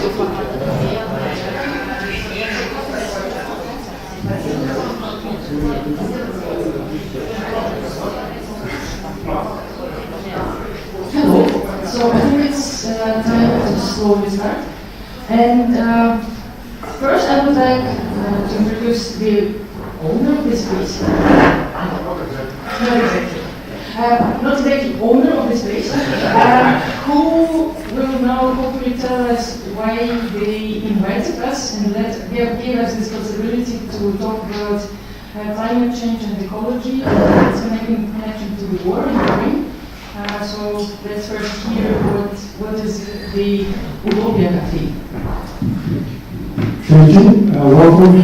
Hello. So I think it's time to slowly start. And first I would like to introduce the owner of this place. Not exactly owner of this place, who will now hopefully tell us why they invited us and gave us this possibility to talk about climate change and ecology and its connection to the war in Ukraine. So let's first hear what is the Utopia Cafe. Thank you. Welcome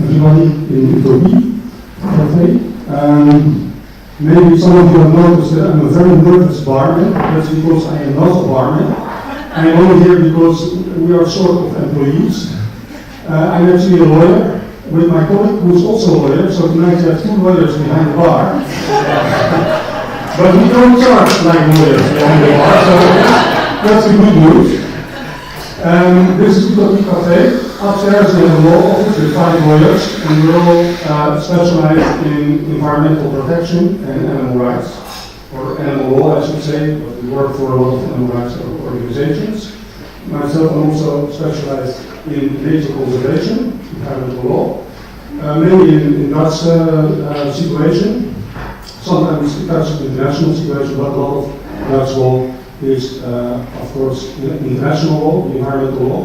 everybody in Utopia Cafe. Maybe some of you have noticed that I'm a very nervous barman. That's because I am not a barman. I am only here because we are sort of employees. I'm actually a lawyer with my colleague who is also a lawyer, so tonight you have two lawyers behind the bar. But we don't charge like lawyers behind the bar, so that's the good news. This is Utopia Cafe. Upstairs we have a law office with 5 lawyers, and we're all specialized in environmental protection and animal rights, or animal law I should say, but we work for a lot of animal rights organizations. Myself, I'm also specialized in nature conservation, environmental law, mainly in Dutch situation, sometimes Dutch international situation, but a lot of Dutch law is, of course, international law, the environmental law.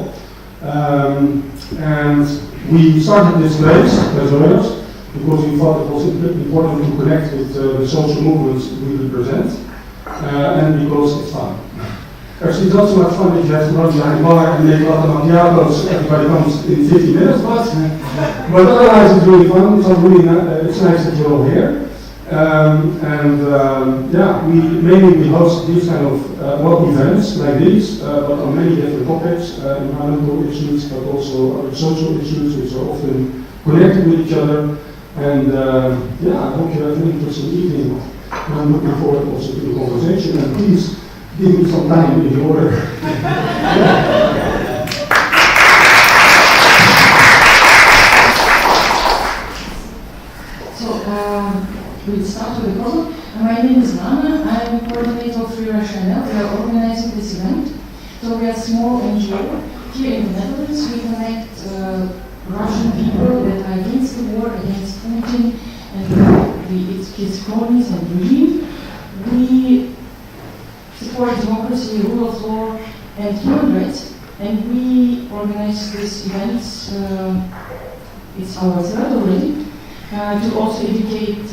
And we started this place as lawyers because we thought it was important to connect with the social movements we represent, and because it's fun. Actually, it's not so much fun that you have to run behind the bar and make a lot of macchiatos, everybody comes in 50 minutes, but otherwise it's really fun. So really, it's nice that you're all here. Yeah, we host these kind of events like these, but on many different topics, environmental issues, but also other social issues which are often connected with each other. And yeah, I hope you have an interesting evening. I'm looking forward also to the conversation, and please give me some time in the order. We'll start with the program. My name is Lana. I'm coordinator of Free Russia Now. We are organizing this event. So we are a small NGO. Here in the Netherlands, we connect Russian people that are against the war, against Putin and his cronies and regime. We support democracy, rule of law, and human rights. And we organize these events. It's our third already. To also educate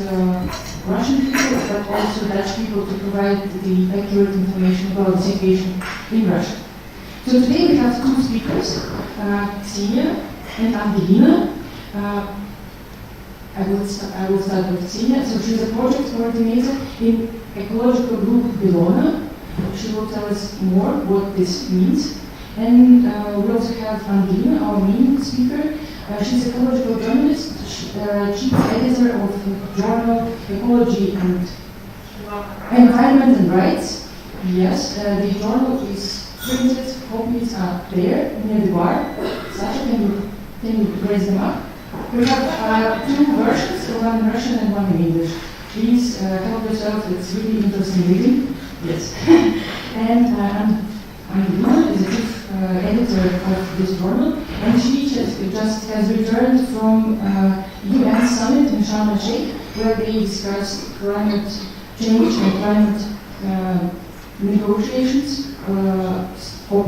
Russian people, but also Dutch people, to provide the accurate information about the situation in Russia. So today we have 2 speakers, Ksenia and Angelina. I will start with Ksenia. So she's a project coordinator in ecological group Belona. She will tell us more what this means. And we also have Angelina, our main speaker. She's an ecological journalist, chief editor of the journal Ecology and Environment and Rights. Yes, the journal is printed, copies are there near the bar. Sasha, can you raise them up? We have 2 versions, one in Russian and one in English. Please help yourself, it's really interesting reading. Yes. And Angelina is a chief editor of this journal, and she just has returned from UN summit in Sharm el-Sheikh, where they discussed climate change and climate negotiations, COP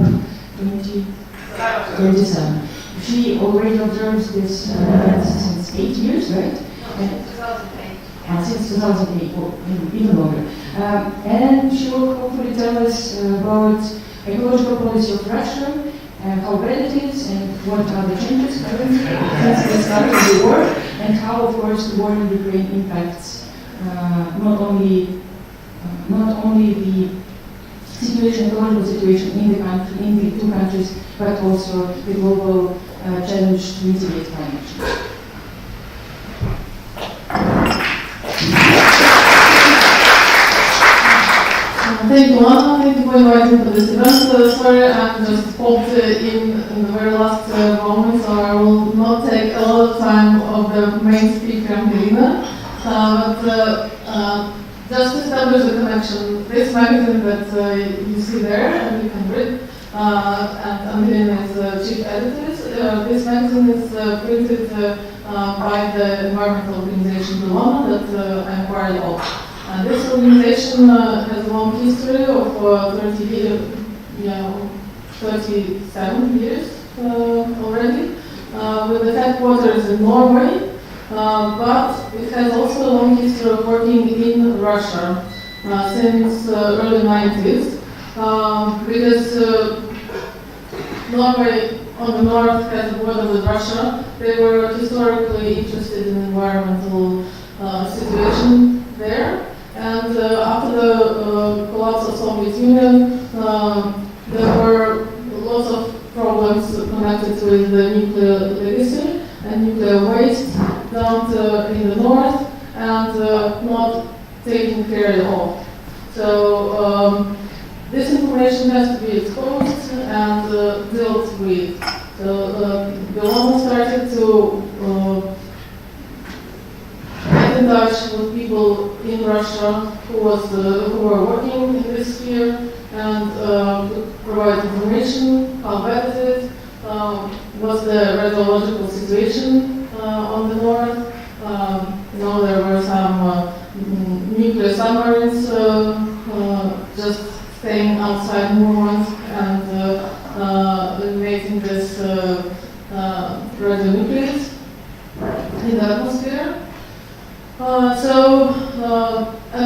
27. She already observes this since 8 years, right? 2008. Since 2008, or even longer. And she will hopefully tell us about ecological policy of Russia, how bad it is, and what are the changes currently since the start of the war, and how, of course, the war in Ukraine impacts not only the situation, ecological situation in the country, in the 2 countries, but also the global challenge to mitigate climate change. Thank you, Anna. Thank you, inviting to this event. Sorry, I'm just popped in the very last moment, so I will not take a lot of time of the main speaker, Angelina. Just to establish the connection, this magazine that you see there, and you can read, and Angelina is the chief editor. This magazine is printed by the environmental organization Bologna that I'm part of. And this organization has a long history of 37 years already, with the headquarters in Norway, but it has also a long history of working in Russia since early 90s, because Norway on the north has a border with Russia. They were historically interested in environmental situation there. And after the collapse of Soviet Union, there were lots of problems connected with the nuclear legacy and nuclear waste dumped in the north and not taken care of. So this information has to be exposed and dealt with. So Bologna started to get in touch with people in Russia who were working in this sphere and provide information, how bad is it, what's the radiological situation on the north. There were some nuclear submarines just staying outside Murmansk and eliminating this radionuclides in the atmosphere. And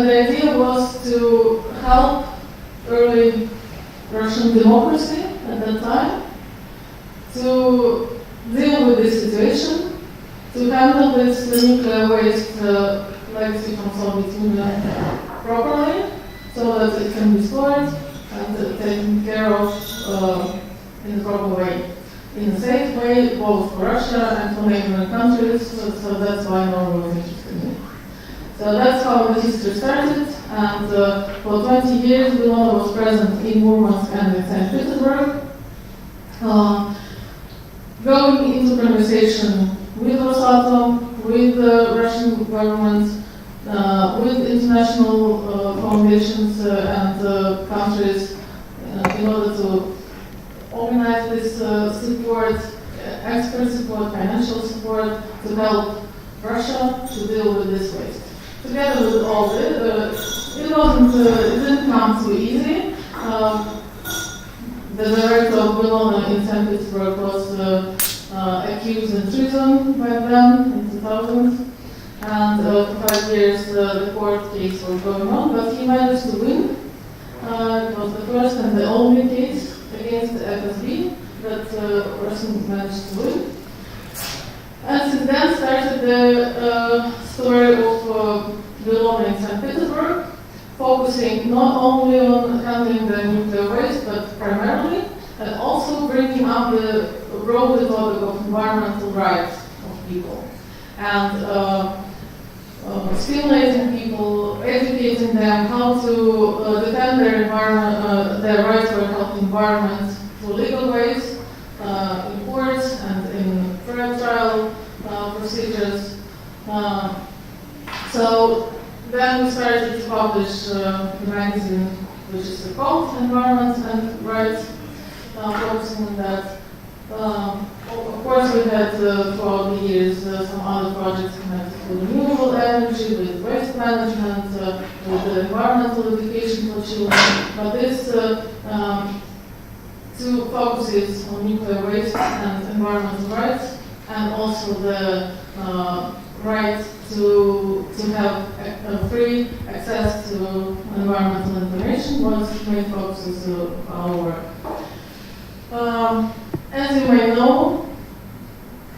the idea was to help early Russian democracy at that time to deal with this situation, to handle this nuclear waste legacy from Soviet Union properly, so that it can be stored and taken care of in the proper way, in a safe way, both for Russia and for neighboring countries. So that's why Norway was interested in it. So that's how the history started, and for 20 years Bologna was present in Murmansk and in St. Petersburg, going into conversation with Rosatom, with the Russian government, with international foundations and countries in order to organize this support, expert support, financial support to help Russia to deal with this waste. Together with all this, it didn't come too easy. The director of Bologna in St. Petersburg was accused in treason back then in 2000, and for 5 years the court case was going on, but he managed to win. It was the first and the only case against the FSB that Russian managed to win. And since then started the story of Bologna in St. Petersburg, focusing not only on handling the nuclear waste, but primarily, and also bringing up the broader topic of environmental rights of people. And stimulating people, educating them how to defend their environment, their rights for a healthy environment through legal ways, in courts and in fair trial procedures. So then we started to publish the magazine, which is called Environment and Rights, focusing on that. Of course, we had throughout the years some other projects connected with renewable energy, with waste management, with the environmental education for children. But this two focuses on nuclear waste and environmental rights, and also the right to have free access to environmental information was the main focuses of our work. As you may know,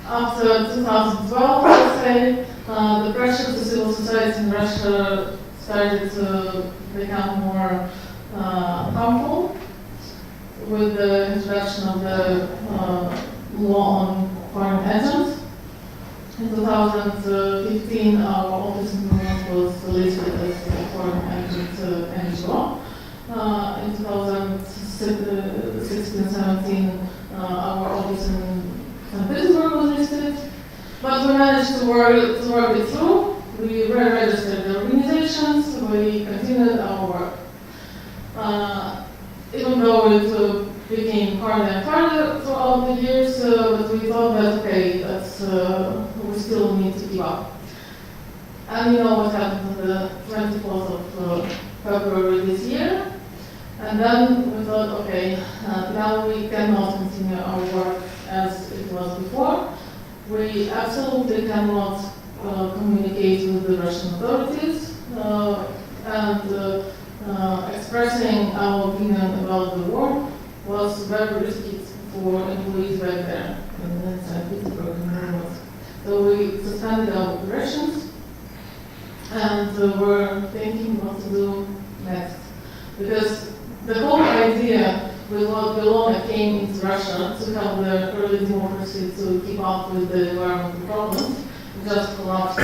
after 2012, let's say, the pressure to civil society in Russia started to become more harmful with the introduction of the law on foreign agents. In 2015, our office in Murmansk was listed as a foreign agent energy law. In 2016-17, our office in St. Petersburg was listed, but we managed to work it through. We re-registered the organizations, we continued our work. Even though it became harder and harder throughout the years, but we thought that, okay, we still need to keep up. And you know what happened on the 24th of February this year. And then we thought, okay, now we cannot continue our work as it was before. We absolutely cannot communicate with the Russian authorities and expressing our opinion about the war was very risky for employees back there in St. Petersburg. So we suspended our operations and we're thinking what to do next. Because the whole idea with what Belona came into Russia to help the early democracy to keep up with the environmental problems just collapsed.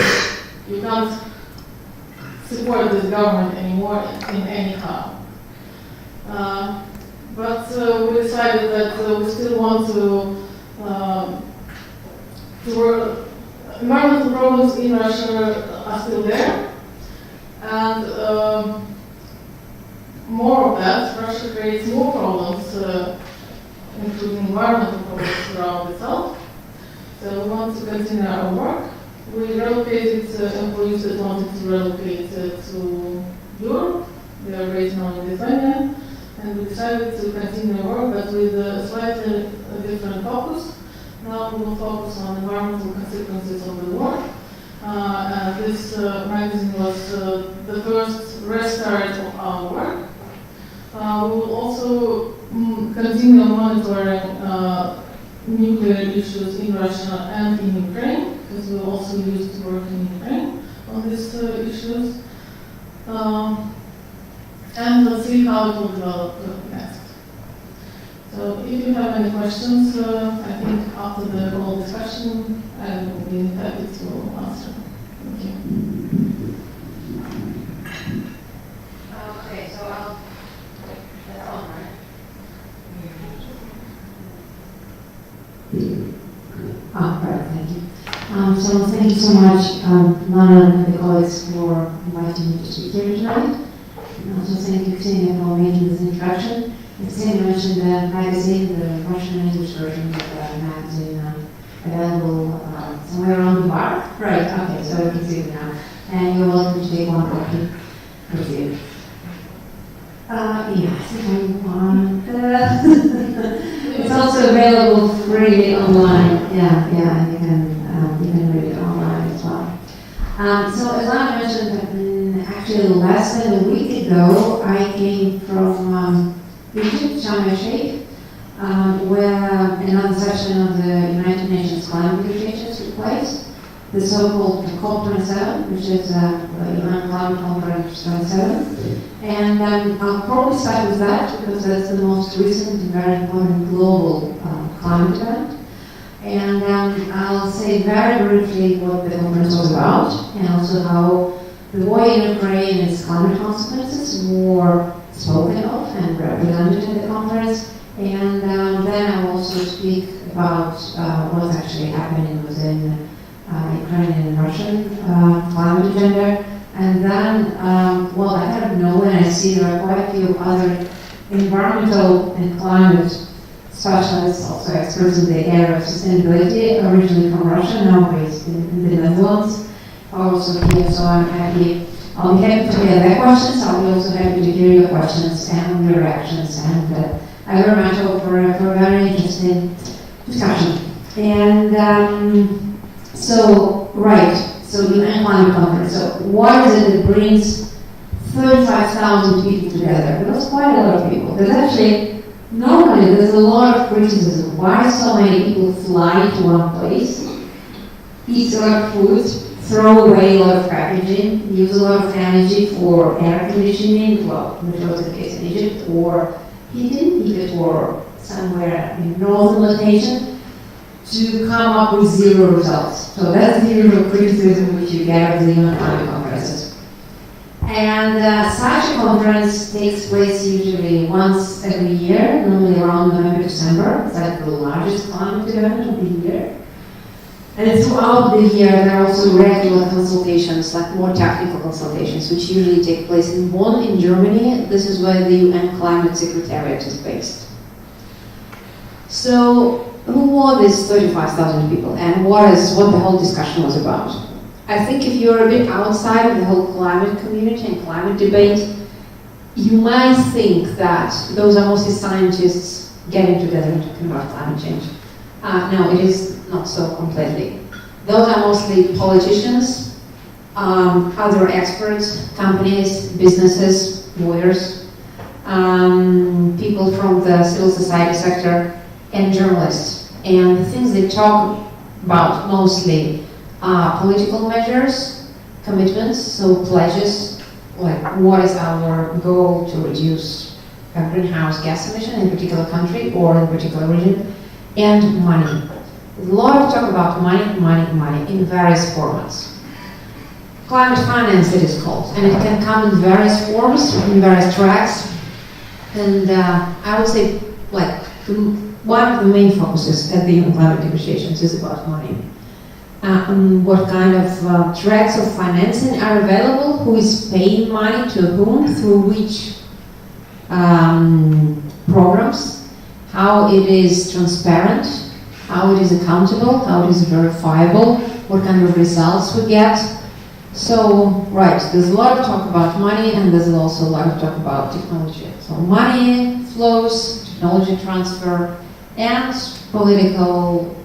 You can't support this government anymore in any how. But we decided that we still want to work. Environmental problems in Russia are still there, and more of that, Russia creates more problems, including environmental problems around itself. So we want to continue our work. We relocated employees that wanted to relocate to Europe. They are based now in Lithuania, and we decided to continue work, but with a slightly different focus. Now we will focus on environmental consequences of the war. And this magazine was the first restart of our work. We will also continue monitoring nuclear issues in Russia and in Ukraine, because we also used to work in Ukraine on these issues. And let's see how it will develop next. So if you have any questions, I think after the whole discussion, I will be happy to answer. Thank you. Okay, so that's all, right? Right, thank you. So thank you so much, Lana and the colleagues, for inviting me to speak here tonight. And also thank you, Ksenia, for making this introduction. As Ksenia mentioned, the magazine, the Russian English version of the magazine, available somewhere around the bar. Right, okay, so you can see it now. And you're welcome to take one copy with you. Yeah, I think I want it's also available freely online. Yeah, you can read it online as well. So as I mentioned, actually less than a week ago, I came from Egypt, Sharm el-Sheikh, where another session of the United Nations climate negotiations took place, the so-called COP27, which is the UN Climate Conference 27. And I'll probably start with that because that's the most recent and very important global climate event. And I'll say very briefly what the conference was about and also how the war in Ukraine and its climate consequences were spoken of and represented in the conference. And then I'll also speak about what's actually happening within Ukrainian and Russian climate agenda. And then, well, I kind of know and I see there are quite a few other environmental and climate specialists, also experts in the area of sustainability, originally from Russia, now based in the Netherlands, are also here. So I'll be happy to hear their questions. I'll be also happy to hear your questions and your reactions. And I very much hope for a very interesting discussion. And so UN Climate Conference. So what is it that brings 35,000 people together? That's quite a lot of people. There's actually, normally there's a lot of criticism. Why so many people fly to one place, eat a lot of food, throw away a lot of packaging, use a lot of energy for air conditioning, well, which was the case in Egypt, or heating, if it were somewhere in northern location, to come up with zero results. So that's the usual criticism which you get of the UN climate conferences. And such a conference takes place usually once every year, normally around November, December. It's like the largest climate event of the year. And throughout the year, there are also regular consultations, like more technical consultations, which usually take place in Bonn, in Germany. This is where the UN Climate Secretariat is based. So, who were these 35,000 people, and what the whole discussion was about? I think if you're a bit outside of the whole climate community and climate debate, you might think that those are mostly scientists getting together and talking about climate change. No, it is not so completely. Those are mostly politicians, other experts, companies, businesses, lawyers, people from the civil society sector, and journalists. And the things they talk about mostly are political measures, commitments, so pledges, like what is our goal to reduce greenhouse gas emission in a particular country or in a particular region, and money. There's a lot of talk about money in various formats. Climate finance, it is called, and it can come in various forms, in various tracks. And I would say, like, one of the main focuses at the UN climate negotiations is about money. What kind of tracks of financing are available, who is paying money to whom, through which programs, how it is transparent, how it is accountable, how it is verifiable, what kind of results we get. So, right, there's a lot of talk about money, and there's also a lot of talk about technology. So money flows, technology transfer, and political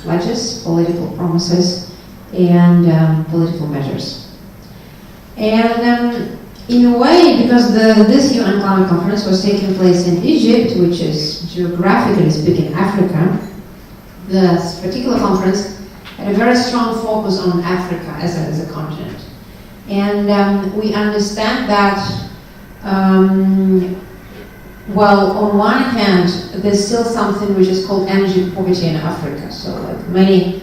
pledges, political promises, and political measures. And in a way, because this UN climate conference was taking place in Egypt, which is geographically speaking Africa, this particular conference had a very strong focus on Africa as a continent. And we understand that, well, on one hand, there's still something which is called energy poverty in Africa. So like many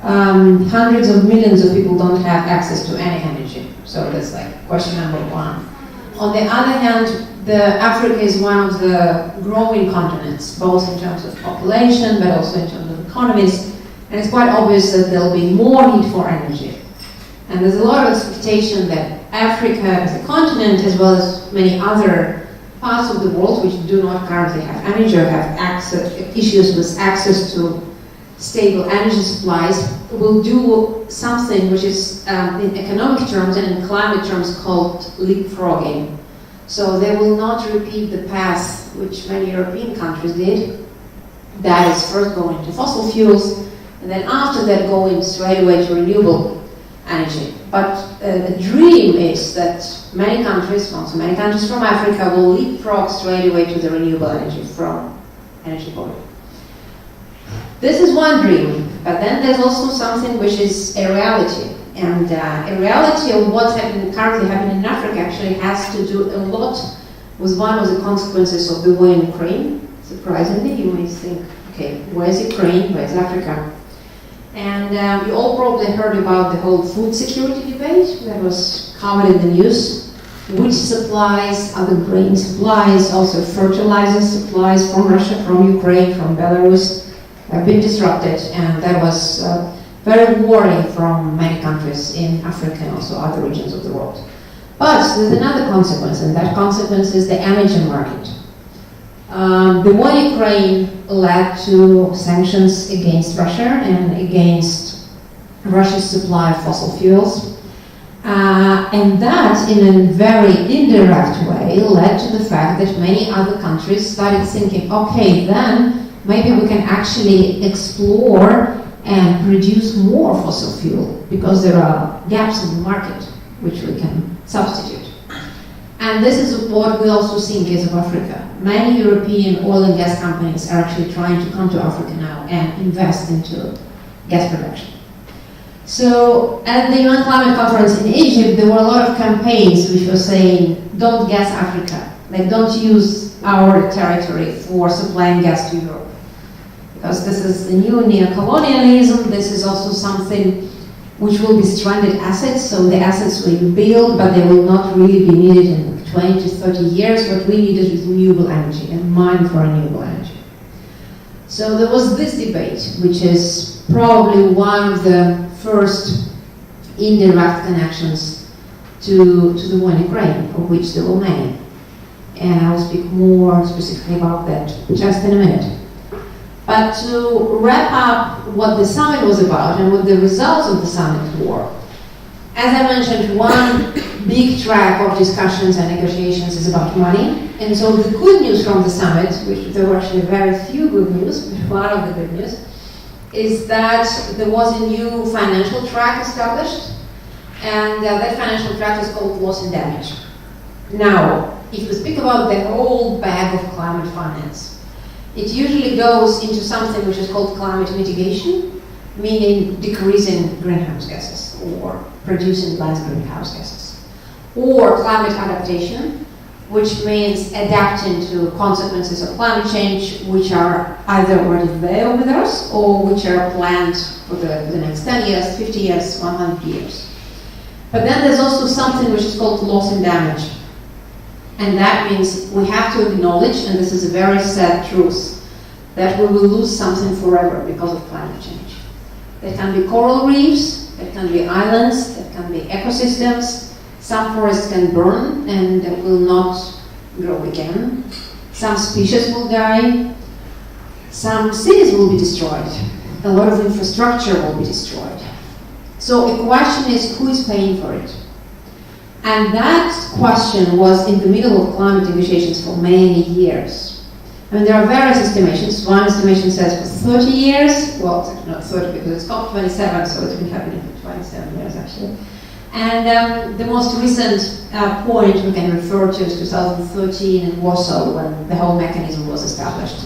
hundreds of millions of people don't have access to any energy. So that's like question number one. On the other hand, Africa is one of the growing continents, both in terms of population, but also in terms of economies. And it's quite obvious that there'll be more need for energy. And there's a lot of expectation that Africa as a continent, as well as many other parts of the world which do not currently have energy or have issues with access to stable energy supplies, will do something which is in economic terms and in climate terms called leapfrogging. So they will not repeat the path which many European countries did. That is first go into fossil fuels, and then after that go in straight away to renewable energy. But the dream is that many countries, also many countries from Africa, will leapfrog straight away to the renewable energy from energy poverty. This is one dream, but then there's also something which is a reality. And a reality of what's currently happening in Africa actually has to do a lot with one of the consequences of the war in Ukraine. Surprisingly, you may think, okay, where's Ukraine, where's Africa? And you all probably heard about the whole food security debate that was covered in the news. Which supplies, other grain supplies, also fertilizer supplies from Russia, from Ukraine, from Belarus have been disrupted, and that was very worrying from many countries in Africa and also other regions of the world. But there's another consequence, and that consequence is the energy market. The war in Ukraine led to sanctions against Russia and against Russia's supply of fossil fuels. And that, in a very indirect way, led to the fact that many other countries started thinking, okay, then maybe we can actually explore and produce more fossil fuel because there are gaps in the market which we can substitute. And this is what we also think is of Africa. Many European oil and gas companies are actually trying to come to Africa now and invest into gas production. So at the UN Climate Conference in Egypt, there were a lot of campaigns which were saying, don't gas Africa. Like, don't use our territory for supplying gas to Europe. Because this is the new neocolonialism. This is also something which will be stranded assets. So the assets will be built, but they will not really be needed in 20 to 30 years. What we need is renewable energy and mine for renewable energy. So there was this debate, which is probably one of the first indirect connections to the war in Ukraine, of which there were many. And I will speak more specifically about that just in a minute. But to wrap up what the summit was about and what the results of the summit were, as I mentioned, one big track of discussions and negotiations is about money. And so the good news from the summit, which there were actually very few good news, but one of the good news, is that there was a new financial track established, and that financial track is called loss and damage. Now, if we speak about the whole bag of climate finance, it usually goes into something which is called climate mitigation, meaning decreasing greenhouse gases or producing less greenhouse gases, or climate adaptation, which means adapting to consequences of climate change, which are either already there with us or which are planned for the next 10 years, 50 years, 100 years. But then there's also something which is called loss and damage. And that means we have to acknowledge, and this is a very sad truth, that we will lose something forever because of climate change. There can be coral reefs, there can be islands, there can be ecosystems. Some forests can burn and will not grow again. Some species will die. Some cities will be destroyed. A lot of infrastructure will be destroyed. So the question is, who is paying for it? And that question was in the middle of climate negotiations for many years. I mean, there are various estimations. One estimation says for 30 years. Well, it's actually not 30 because it's COP27, so it's been happening for 27 years actually. And the most recent point we can refer to is 2013 in Warsaw, when the whole mechanism was established.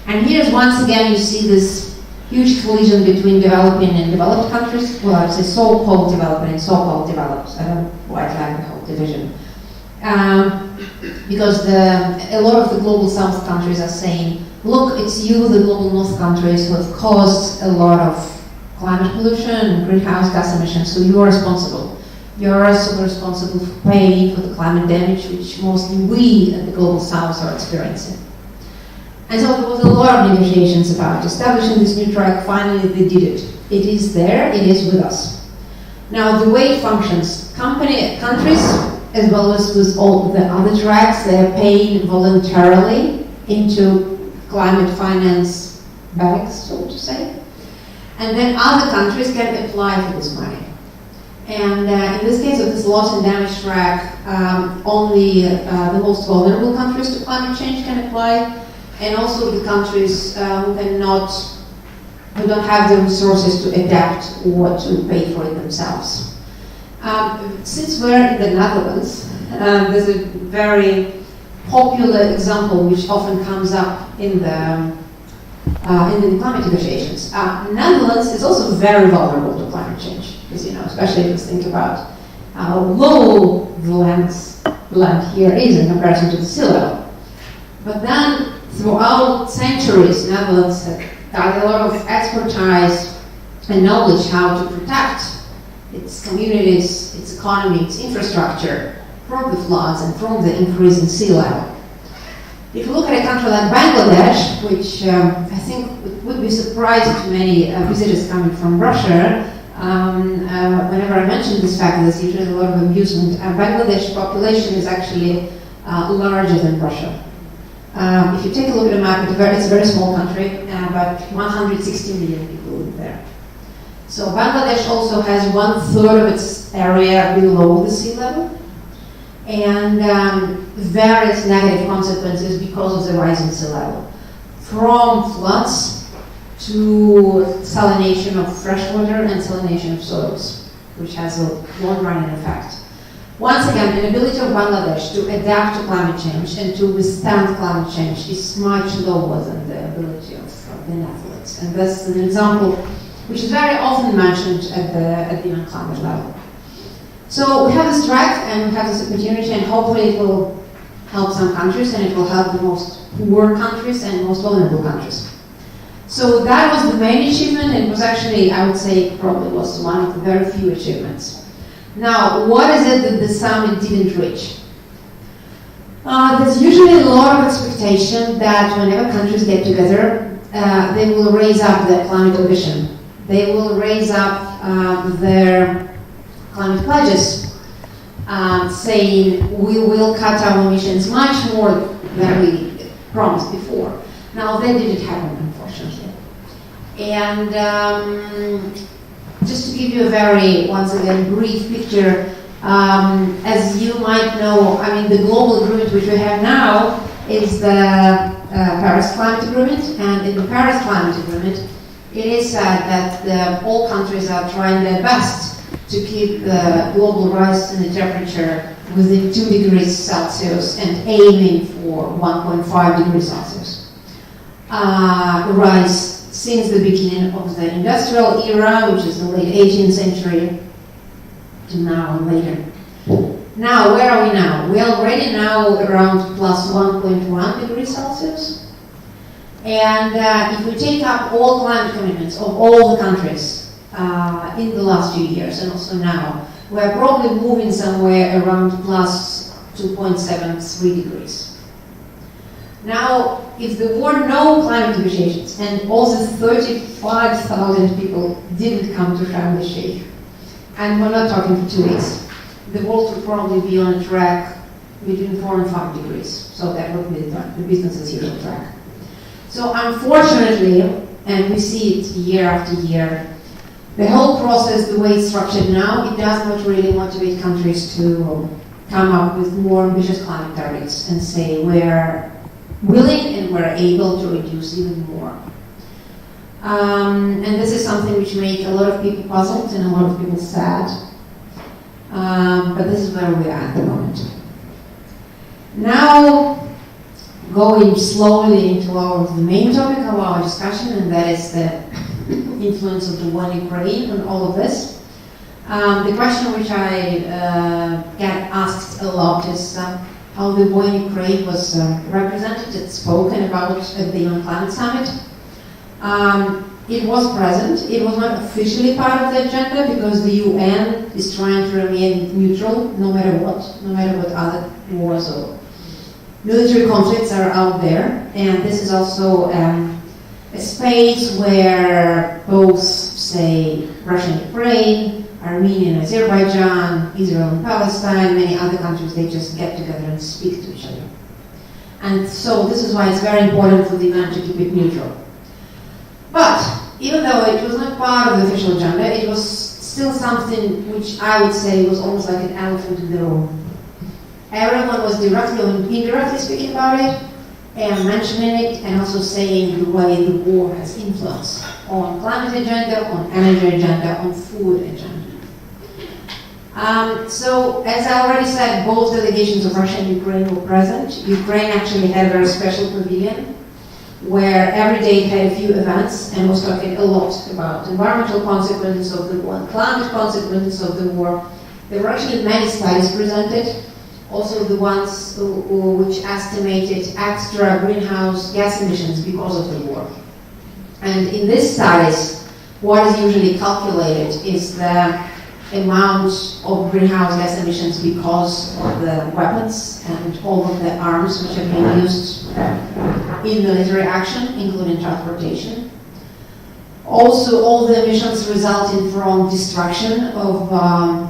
And here's once again you see this huge collision between developing and developed countries. Well, I'd say so-called developing and so-called developed. I don't quite like the whole division. Because a lot of the global south countries are saying, look, it's you, the global north countries, who have caused a lot of climate pollution and greenhouse gas emissions, so you are responsible. You are also responsible for paying for the climate damage, which mostly we at the global south are experiencing. And so there was a lot of negotiations about establishing this new track. Finally, they did it. It is there, it is with us. Now, the way it functions, countries, as well as with all the other tracks, they are paying voluntarily into climate finance bags, so to say. And then other countries can apply for this money. And in this case of this loss and damage track, only the most vulnerable countries to climate change can apply, and also the countries who don't have the resources to adapt or to pay for it themselves. Since we're in the Netherlands, there's a very popular example which often comes up in the climate negotiations. Netherlands is also very vulnerable to climate change, as you know, especially if you think about how low the land here is in comparison to the sea level. But then, throughout centuries, Netherlands have got a lot of expertise and knowledge how to protect its communities, its economy, its infrastructure from the floods and from the increase in sea level. If you look at a country like Bangladesh, which I think would be surprising to many visitors coming from Russia, whenever I mention this fact, there's usually a lot of amusement. Bangladesh population is actually larger than Russia. If you take a look at a map, it's a very small country, but 160 million people live there. So Bangladesh also has 1/3 of its area below the sea level, and various negative consequences because of the rising sea level, from floods to salination of fresh water and salination of soils, which has a long-running effect. Once again, the ability of Bangladesh to adapt to climate change and to withstand climate change is much lower than the ability of the Netherlands. And that's an example which is very often mentioned at the climate level. So we have this track and we have this opportunity, and hopefully it will help some countries and it will help the most poor countries and most vulnerable countries. So that was the main achievement, and it was actually, I would say, probably was one of the very few achievements. Now, what is it that the summit didn't reach? There's usually a lot of expectation that whenever countries get together, they will raise up their climate ambition. They will raise up their climate pledges, saying we will cut our emissions much more than we promised before. Now, that didn't happen, unfortunately. And just to give you a very, once again, brief picture, as you might know, I mean, the global agreement which we have now is the Paris Climate Agreement, and in the Paris Climate Agreement, it is said that all countries are trying their best to keep the global rise in the temperature within 2 degrees Celsius and aiming for 1.5 degrees Celsius rise since the beginning of the industrial era, which is the late 18th century, to now and later. Now, where are we now? We are already now around plus 1.1 degrees Celsius. And if we take up all climate commitments of all the countries in the last few years and also now, we're probably moving somewhere around plus 2.73 degrees. Now, if there were no climate negotiations and all the 35,000 people didn't come to Sharm el-Sheikh, and we're not talking for 2 weeks, the world would probably be on a track between 4 and 5 degrees. So that would be the business as usual track. So unfortunately, and we see it year after year, the whole process, the way it's structured now, it does not really motivate countries to come up with more ambitious climate targets and say we're willing and we're able to reduce even more. And this is something which makes a lot of people puzzled and a lot of people sad. But this is where we are at the moment. Now, going slowly into the main topic of our discussion, and that is the influence of the war in Ukraine on all of this. The question which I get asked a lot is how the war in Ukraine was represented and spoken about at the UN Climate Summit. It was present. It was not officially part of the agenda because the UN is trying to remain neutral no matter what other wars or military conflicts are out there. And this is also a space where both, say, Russia and Ukraine, Armenia and Azerbaijan, Israel and Palestine, many other countries, they just get together and speak to each other. And so this is why it's very important for the event to keep it neutral. But even though it was not part of the official agenda, it was still something which I would say was almost like an elephant in the room. Everyone was directly or indirectly speaking about it, and mentioning it, and also saying the way the war has influence on climate agenda, on energy agenda, on food agenda. So, as I already said, both delegations of Russia and Ukraine were present. Ukraine actually had a very special pavilion where every day it had a few events and was talking a lot about environmental consequences of the war and climate consequences of the war. There were actually many studies presented, also the ones which estimated extra greenhouse gas emissions because of the war. And in these studies, what is usually calculated is the amount of greenhouse gas emissions because of the weapons and all of the arms which are being used in military action, including transportation. Also, all the emissions resulting from destruction of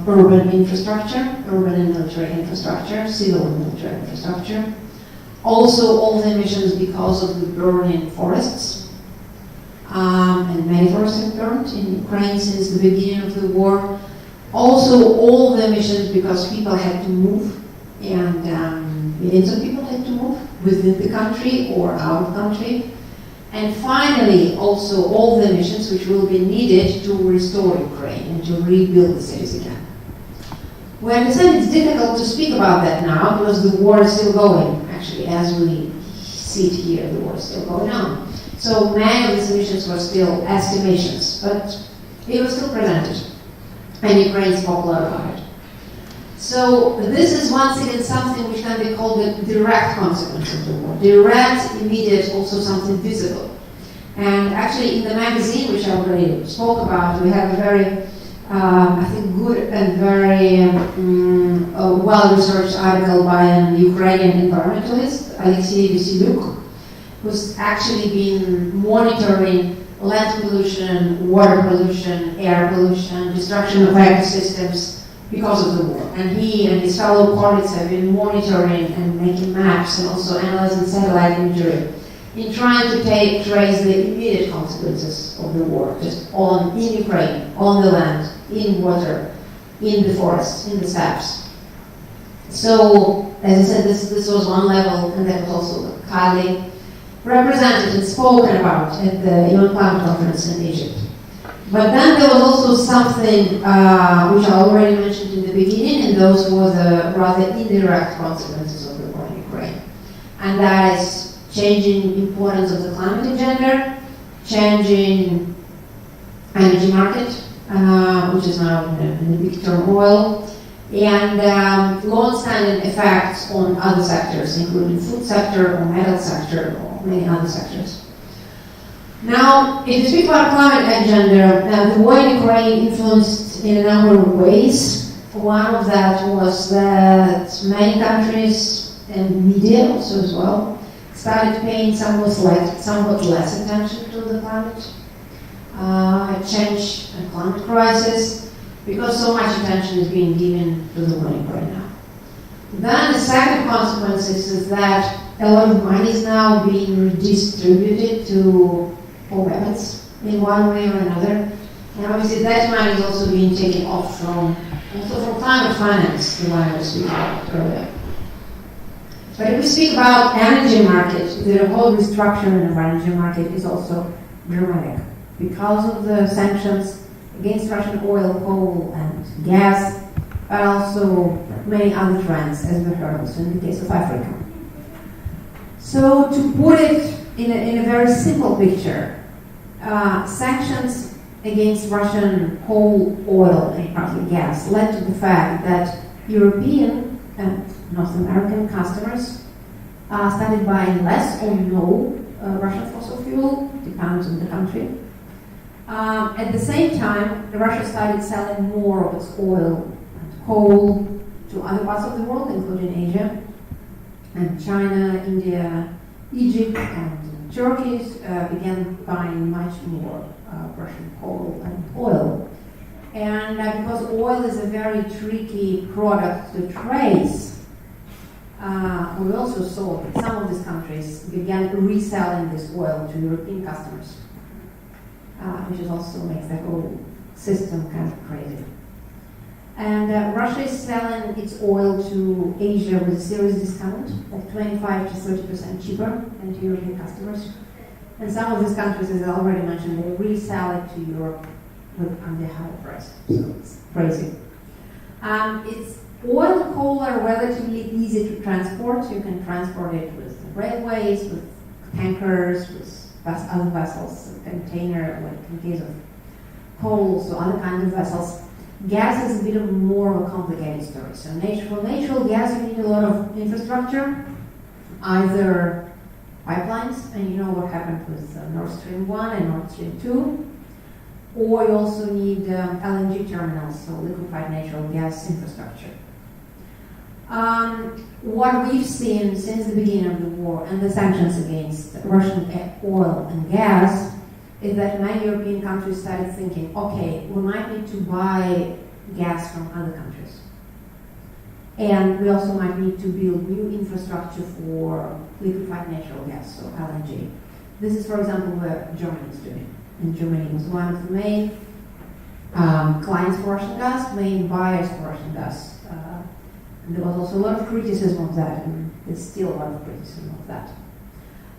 urban infrastructure, urban and military infrastructure, civil and military infrastructure. Also, all the emissions because of the burning forests. And many forests have burned in Ukraine since the beginning of the war. Also, all the emissions because people had to move, and millions of people had to move within the country or out of country. And finally, also all the emissions which will be needed to restore Ukraine and to rebuild the cities again. We understand it's difficult to speak about that now because the war is still going. Actually, as we see it here, the war is still going on. So many of these emissions were still estimations, but it was still presented. And Ukraine spoke a lot about it. So this is once again something which can be called the direct consequence of the war. Direct, immediate, also something visible. And actually, in the magazine, which I already spoke about, we have a very, I think, good and very well-researched article by an Ukrainian environmentalist, Alexei Veseluk, who's actually been monitoring land pollution, water pollution, air pollution, destruction of ecosystems because of the war. And he and his fellow colleagues have been monitoring and making maps and also analyzing satellite imagery in trying to trace the immediate consequences of the war, just in Ukraine, on the land, in water, in the forests, in the steppes. So, as I said, this was one level, and that was also highly represented and spoken about at the UN Climate Conference in Egypt. But then there was also something which I already mentioned in the beginning, and those were the rather indirect consequences of the war in Ukraine. And that is changing importance of the climate agenda, changing energy market, which is now in a big turmoil, and long-standing effects on other sectors, including food sector or metal sector or many other sectors. Now, if you speak about climate agenda, the war in Ukraine influenced in a number of ways. One of that was that many countries and media also as well started paying somewhat less attention to the climate change and climate crisis because so much attention is being given to the war in Ukraine now. Then the second consequence is that a lot of money is now being redistributed for weapons in one way or another. And obviously that money is also being taken off from climate finance, the one I was speaking about earlier. But if we speak about energy market, the whole restructuring of energy market is also dramatic because of the sanctions against Russian oil, coal, and gas, but also many other trends, as we heard also in the case of Africa. So to put it in a very simple picture, sanctions against Russian coal, oil, and partly gas led to the fact that European and North American customers started buying less or no Russian fossil fuel, depends on the country. At the same time, Russia started selling more of its oil and coal to other parts of the world, including Asia, and China, India, Egypt, and Turkey began buying much more Russian coal and oil. And because oil is a very tricky product to trace, we also saw that some of these countries began reselling this oil to European customers, which is also makes the whole system kind of crazy. And Russia is selling its oil to Asia with a serious discount, like 25 to 30% cheaper than to European customers. And some of these countries, as I already mentioned, they resell it to Europe under higher price. So it's crazy. It's oil and coal are relatively easy to transport. You can transport it with railways, with tankers, with other vessels, container, like in case of coal, so other kinds of vessels. Gas is a bit of more of a complicated story. So for natural gas, you need a lot of infrastructure, either pipelines, and you know what happened with Nord Stream 1 and Nord Stream 2, or you also need LNG terminals, so liquefied natural gas infrastructure. What we've seen since the beginning of the war and the sanctions against Russian oil and gas is that many European countries started thinking, okay, we might need to buy gas from other countries. And we also might need to build new infrastructure for liquefied natural gas, so LNG. This is, for example, what Germany is doing. And Germany was one of the main clients for Russian gas, main buyers for Russian gas. And there was also a lot of criticism of that, and there's still a lot of criticism of that.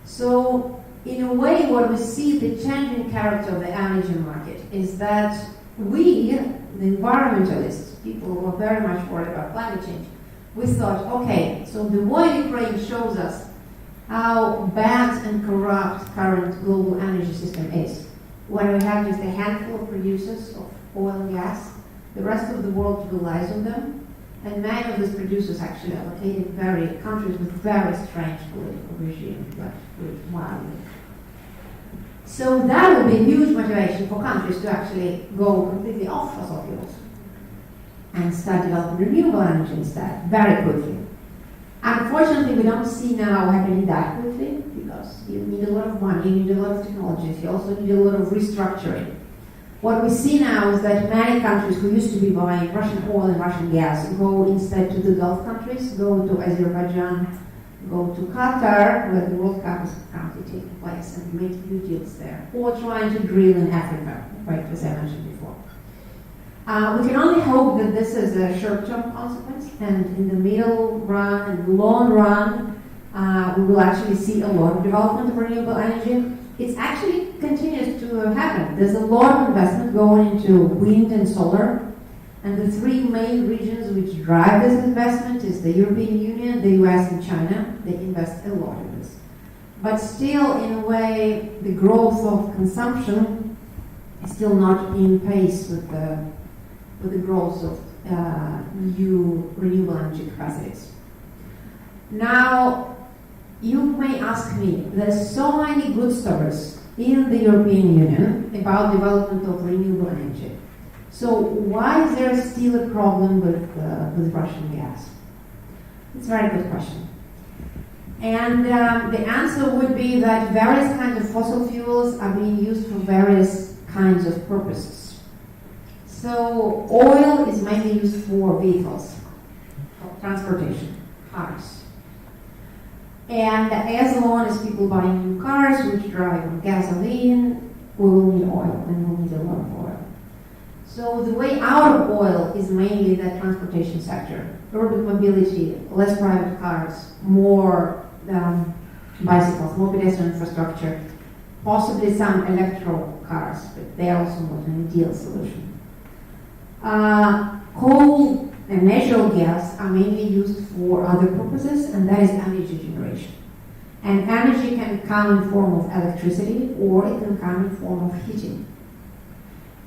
So, in a way, what we see the changing character of the energy market is that we, the environmentalists, people who are very much worried about climate change, we thought, okay, so the war in Ukraine shows us how bad and corrupt current global energy system is. When we have just a handful of producers of oil and gas, the rest of the world relies on them, and many of these producers actually are located in countries with very strange political regimes, but with wildly. So that would be a huge motivation for countries to actually go completely off fossil fuels and start developing renewable energy instead, very quickly. Unfortunately, we don't see now happening that quickly because you need a lot of money, you need a lot of technologies, you also need a lot of restructuring. What we see now is that many countries who used to be buying Russian oil and Russian gas go instead to the Gulf countries, go to Azerbaijan, go to Qatar, where the World Cup is currently taking place, and make huge deals there, or trying to drill in Africa, right, as I mentioned before. We can only hope that this is a short-term consequence, and in the middle run and the long run, we will actually see a lot of development of renewable energy. It actually continues to happen. There's a lot of investment going into wind and solar, and the three main regions which drive this investment is the European Union, the US, and China. They invest a lot in this. But still, in a way, the growth of consumption is still not in pace with the growth of new renewable energy capacities. Now, you may ask me, there's so many good stories in the European Union about development of renewable energy. So why is there still a problem with Russian gas? It's a very good question. And the answer would be that various kinds of fossil fuels are being used for various kinds of purposes. So oil is mainly used for vehicles, for transportation, cars. And as long as people buy new cars which drive on gasoline, we will need oil, and we'll need a lot of oil. So the way out of oil is mainly the transportation sector. Urban mobility, less private cars, more bicycles, more pedestrian infrastructure, possibly some electrical cars, but they are also not an ideal solution. Coal and natural gas are mainly used for other purposes, and that is energy generation. And energy can come in form of electricity, or it can come in form of heating.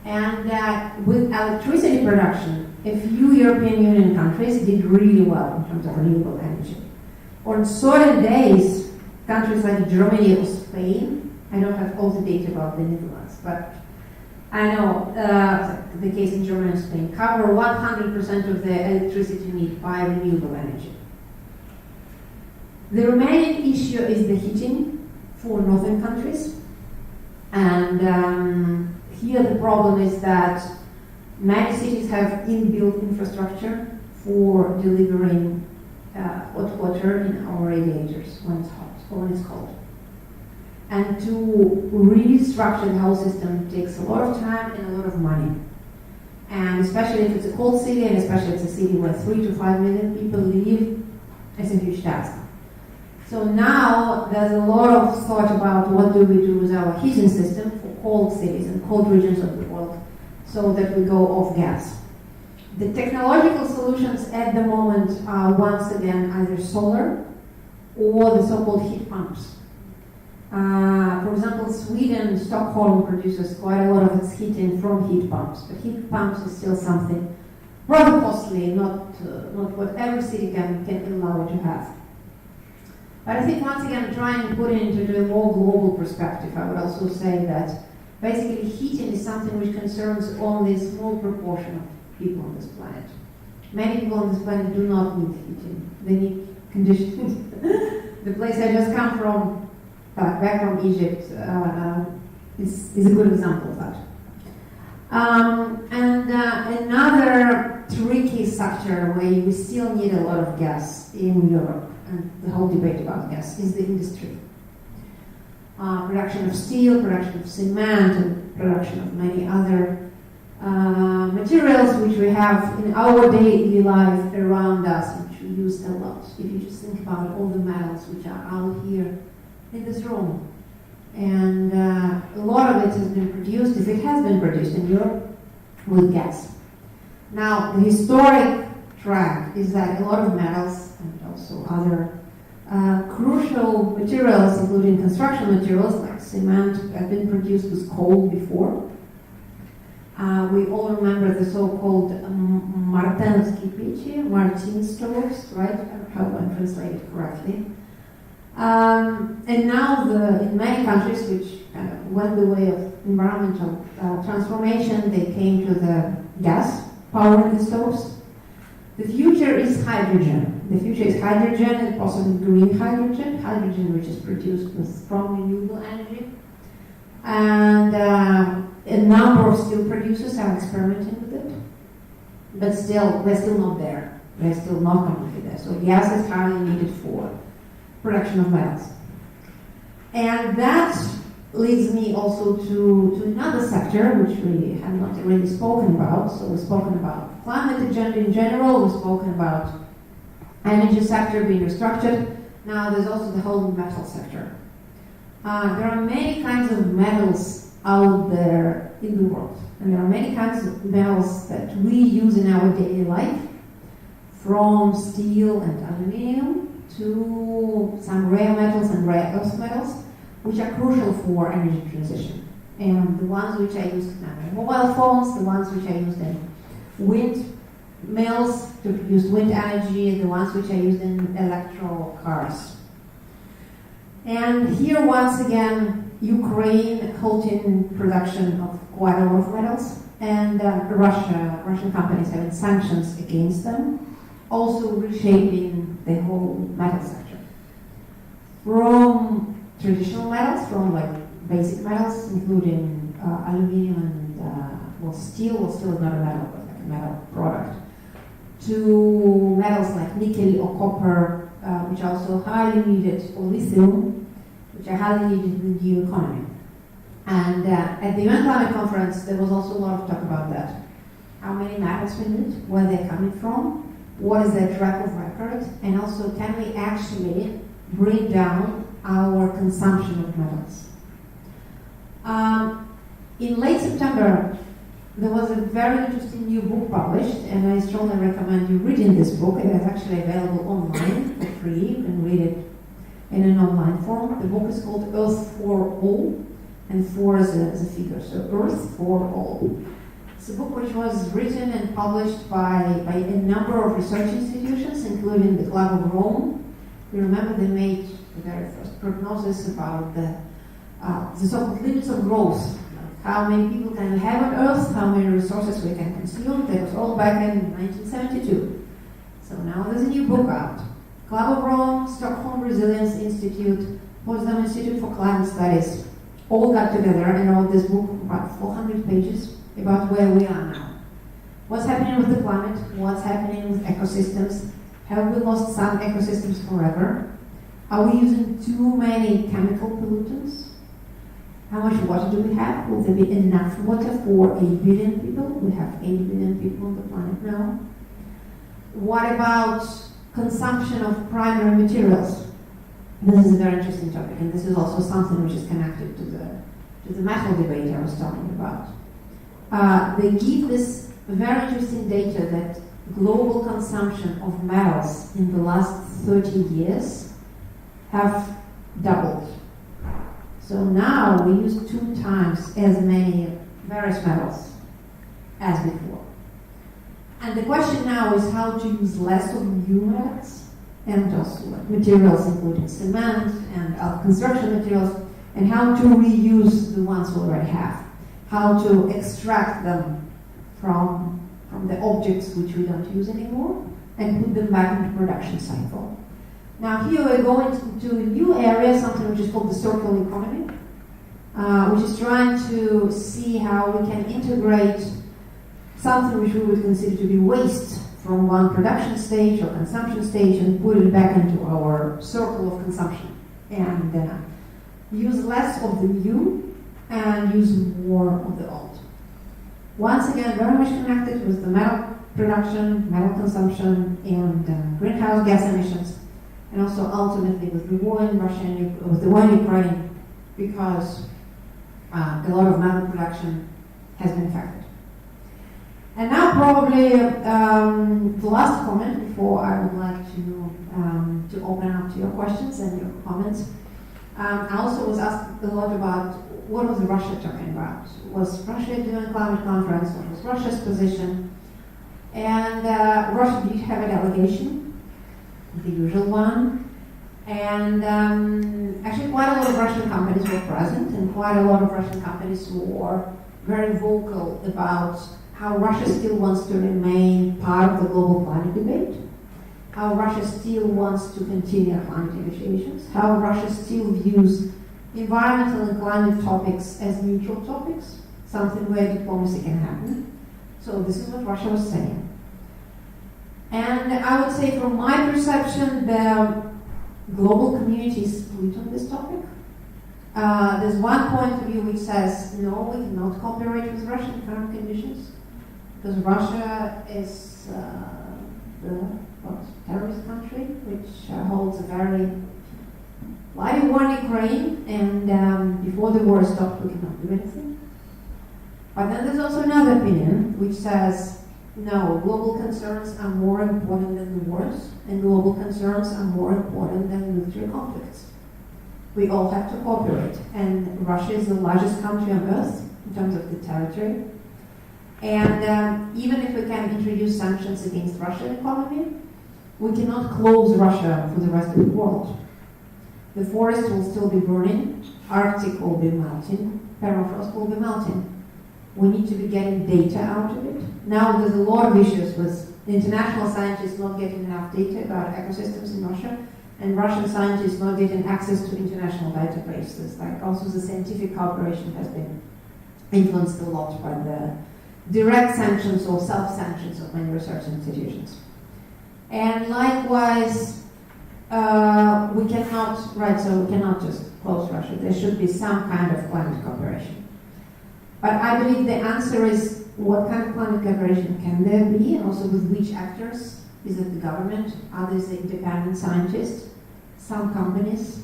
And with electricity production, a few European Union countries did really well in terms of renewable energy. On certain days, countries like Germany or Spain, I don't have all the data about the Netherlands, but I know the case in Germany and Spain cover 100% of the electricity need by renewable energy. The remaining issue is the heating for northern countries. And here the problem is that many cities have inbuilt infrastructure for delivering hot water in our radiators when it's hot or when it's cold. And to restructure the whole system takes a lot of time and a lot of money. And especially if it's a cold city, and especially if it's a city where 3 to 5 million people live, it's a huge task. So now there's a lot of thought about what do we do with our heating system for cold cities and cold regions of the world so that we go off gas. The technological solutions at the moment are once again either solar or the so-called heat pumps. For example, Sweden, Stockholm produces quite a lot of its heating from heat pumps, but heat pumps is still something rather costly, not what every city can allow it to have. But I think once again, trying to put it into a more global perspective, I would also say that basically heating is something which concerns only a small proportion of people on this planet. Many people on this planet do not need heating, they need conditioning. The place I just come from, back from Egypt, is a good example of that. And another tricky sector where we still need a lot of gas in Europe, and the whole debate about gas, is the industry. Production of steel, production of cement, and production of many other materials which we have in our daily life around us, which we use a lot. If you just think about all the metals which are out here in this room. And a lot of it has been produced, if it has been produced in Europe, with gas. Now, the historic track is that a lot of metals and also other crucial materials, including construction materials like cement, have been produced with coal before. We all remember the so-called Martinsky pechi, Martin stoves, right? I hope I translated correctly. And now in many countries which kind of went the way of environmental transformation, they came to the gas powering the stoves. The future is hydrogen. The future is hydrogen and possibly green hydrogen, hydrogen which is produced from renewable energy. And a number of steel producers are experimenting with it, but still, we're still not there. We're still not completely there. So gas is highly needed for production of metals. And that leads me also to another sector which we have not really spoken about. So we've spoken about climate agenda in general, we've spoken about energy sector being restructured. Now there's also the whole metal sector. There are many kinds of metals out there in the world. And there are many kinds of metals that we use in our daily life, from steel and aluminum to some rare metals and rare earth metals, which are crucial for energy transition. And the ones which I used in mobile phones, the ones which I used in wind mills to produce wind energy, the ones which I used in electrical cars. And here once again, Ukraine halting production of quite a lot of metals, and Russian companies having sanctions against them, also reshaping the whole metal sector. From traditional metals, from like basic metals, including aluminum and steel is not a metal, but like a metal product, to metals like nickel or copper, which are also highly needed, or lithium, which are highly needed in the new economy. And at the UN Climate Conference, there was also a lot of talk about that. How many metals we need, where they're coming from, what is their track of record, and also can we actually bring down our consumption of metals. In late September, there was a very interesting new book published, and I strongly recommend you reading this book. It is actually available online for free. You can read it in an online form. The book is called Earth for All, and 4 is a figure, so Earth for All. It's a book which was written and published by a number of research institutions, including the Club of Rome. You remember they made the very first prognosis about the so-called limits of growth, like how many people can we have on Earth, how many resources we can consume. That was all back in 1972. So now there's a new book out. Club of Rome, Stockholm Resilience Institute, Potsdam Institute for Climate Studies, all got together and wrote this book, about 400 pages, about where we are now. What's happening with the climate? What's happening with ecosystems? Have we lost some ecosystems forever? Are we using too many chemical pollutants? How much water do we have? Will there be enough water for 8 billion people? We have 8 billion people on the planet now. What about consumption of primary materials? This is a very interesting topic, and this is also something which is connected to the metal debate I was talking about. They give this very interesting data that global consumption of metals in the last 30 years have doubled. So now we use 2 times as many various metals as before. And the question now is how to use less of new metals and also materials including cement and other construction materials, and how to reuse the ones we already have, how to extract them from the objects which we don't use anymore and put them back into production cycle. Now here we're going to a new area, something which is called the circular economy, which is trying to see how we can integrate something which we would consider to be waste from one production stage or consumption stage and put it back into our circle of consumption, and use less of the new and use more of the old. Once again, very much connected with the metal production, metal consumption, and greenhouse gas emissions, and also ultimately with the war in Russia and with the war in Ukraine, because a lot of metal production has been affected. And now probably the last comment before I would like to open up to your questions and your comments. I also was asked a lot about what was Russia talking about. Was Russia doing a climate conference? What was Russia's position? And Russia did have a delegation, the usual one. And actually quite a lot of Russian companies were present, and quite a lot of Russian companies were very vocal about how Russia still wants to remain part of the global climate debate, how Russia still wants to continue climate negotiations, how Russia still views environmental and climate topics as neutral topics, something where diplomacy can happen. So this is what Russia was saying. And I would say from my perception, the global community is split on this topic. There's one point of view which says, no, we cannot cooperate with Russia in current conditions, because Russia is the terrorist country, which holds a very lively war in Ukraine, and before the war stopped, we cannot do anything. But then there's also another opinion which says, no, global concerns are more important than the wars, and global concerns are more important than military conflicts. We all have to cooperate, and Russia is the largest country on earth in terms of the territory. And even if we can introduce sanctions against Russian economy, we cannot close Russia for the rest of the world. The forest will still be burning, Arctic will be melting, permafrost will be melting. We need to be getting data out of it. Now there's a lot of issues with international scientists not getting enough data about ecosystems in Russia, and Russian scientists not getting access to international databases. Like also the scientific cooperation has been influenced a lot by the direct sanctions or self-sanctions of many research institutions. And likewise, we cannot just close Russia. There should be some kind of climate cooperation. But I believe the answer is what kind of climate cooperation can there be, and also with which actors? Is it the government? Are these the independent scientists? Some companies?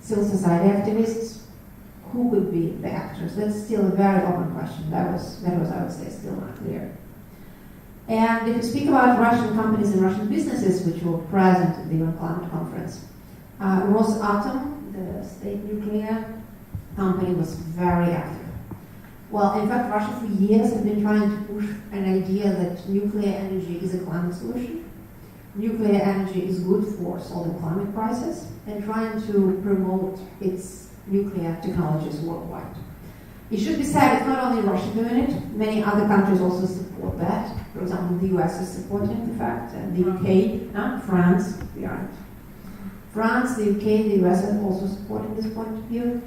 Civil society activists? Who could be the actors? That's still a very open question. That was I would say, still not clear. And if you speak about Russian companies and Russian businesses which were present at the UN Climate Conference, Rosatom, the state nuclear company, was very active. Well, in fact, Russia for years has been trying to push an idea that nuclear energy is a climate solution. Nuclear energy is good for solving climate crisis, and trying to promote its nuclear technologies worldwide. It should be said, it's not only Russia doing it, many other countries also support that. For example, the US is supporting the fact, and the UK, France, we aren't. France, the UK, the US are also supporting this point of view.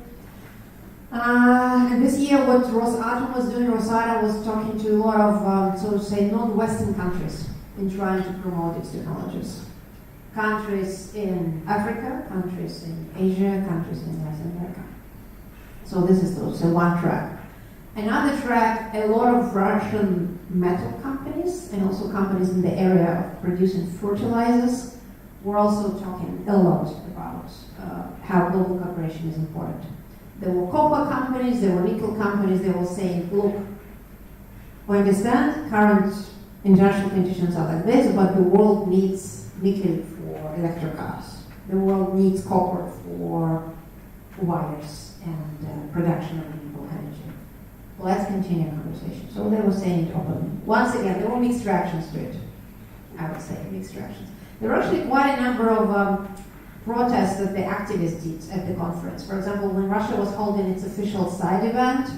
And this year, what Rosatom was doing, Rosatom was talking to a lot of, so to say, non-Western countries in trying to promote its technologies. Countries in Africa, countries in Asia, countries in Latin America. So this is also one track. Another track, a lot of Russian metal companies and also companies in the area of producing fertilizers were also talking a lot about how global cooperation is important. There were copper companies, there were nickel companies, they were saying, look, we understand current international conditions are like this, but the world needs nickel for electric cars. The world needs copper for wires and production of renewable energy. Let's continue the conversation. So they were saying it openly. Once again, there were mixed reactions to it. I would say mixed reactions. There were actually quite a number of protests that the activists did at the conference. For example, when Russia was holding its official side event,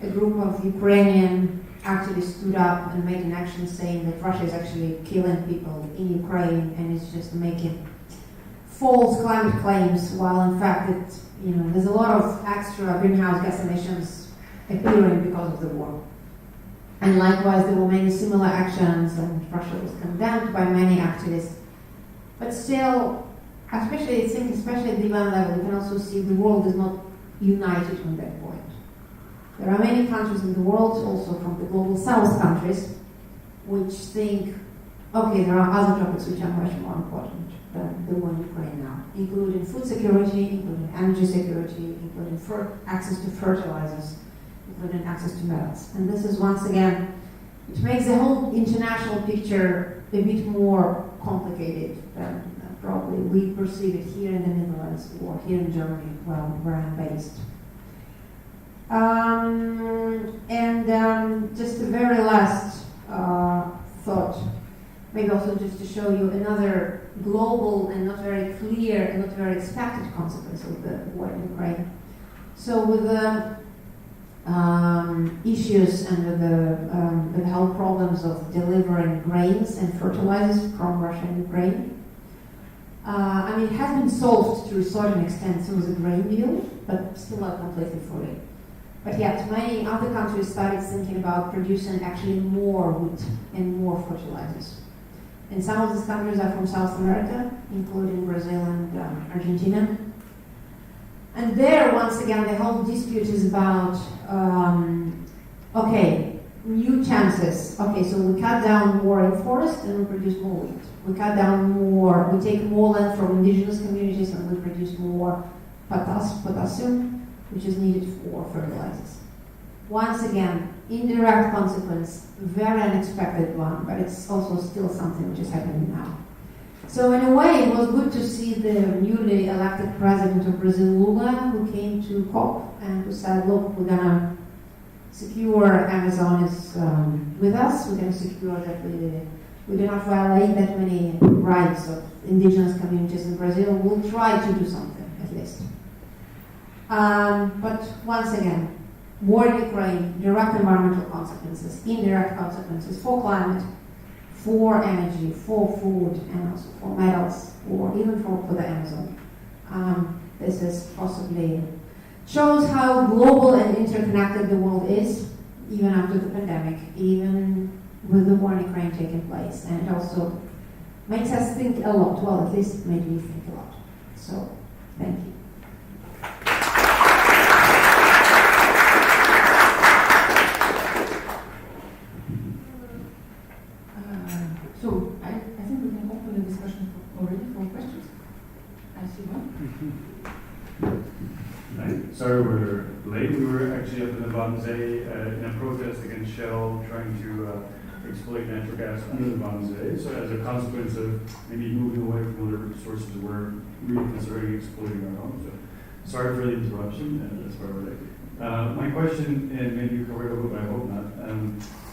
a group of Ukrainian activists stood up and made an action saying that Russia is actually killing people in Ukraine and is just making false climate claims, while in fact there's a lot of extra greenhouse gas emissions appearing because of the war. And likewise, there were many similar actions, and Russia was condemned by many activists. But still, especially at the UN level, you can also see the world is not united on that point. There are many countries in the world, also from the global south countries, which think, okay, there are other topics which are much more important than the one in Ukraine now, including food security, including energy security, including access to fertilizers, including access to metals. And this is, once again, it makes the whole international picture a bit more complicated than probably we perceive it here in the Netherlands or here in Germany, where I'm based. Just the very last thought. maybe also just to show you another global and not very clear and not very expected consequence of the war in Ukraine. So with the issues and with the health problems of delivering grains and fertilizers from Russia and Ukraine, I mean, it has been solved to a certain extent through the grain deal, but still not completely fully. But yet, many other countries started thinking about producing actually more wheat and more fertilizers. And some of these countries are from South America, including Brazil and Argentina. And there, once again, the whole dispute is about, okay, new chances. Okay, so we cut down more in forest and we produce more wheat. We cut down more, we take more land from indigenous communities and we produce more potassium, which is needed for fertilizers. Once again, indirect consequence, very unexpected one, but it's also still something which is happening now. So in a way, it was good to see the newly elected president of Brazil, Lula, who came to COP and who said, look, we're gonna secure Amazon is with us, we're gonna secure that we do not violate that many rights of indigenous communities in Brazil. We'll try to do something, at least. But once again, war in Ukraine, direct environmental consequences, indirect consequences for climate, for energy, for food, and also for metals, or even for the Amazon. This is possibly shows how global and interconnected the world is, even after the pandemic, even with the war in Ukraine taking place. And it also makes us think a lot. Well, at least it made me think a lot. So, thank you. So I think we can open the discussion already for questions. I see one. Right. Sorry we're late. We were actually up in the Wannsee in a protest against Shell trying to exploit natural gas under the Wannsee. So as a consequence of maybe moving away from other sources, we're really considering exploiting our own. So sorry for the interruption, and that's why we're late. My question, and maybe you covered it, but I hope not,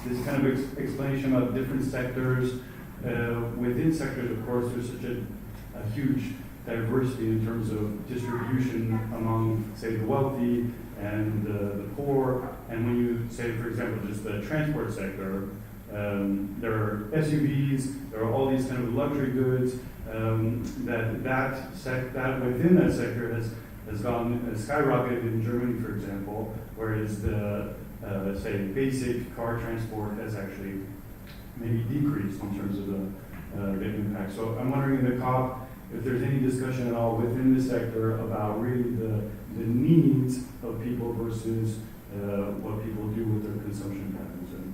this kind of explanation about different sectors. Within sectors, of course, there's such a huge diversity in terms of distribution among, say, the wealthy and the poor. And when you say, for example, just the transport sector, there are SUVs, there are all these kind of luxury goods, that within that sector has gone skyrocketed in Germany, for example, whereas the say basic car transport has actually maybe decreased in terms of the impact. So I'm wondering in the COP if there's any discussion at all within the sector about really the needs of people versus what people do with their consumption patterns, and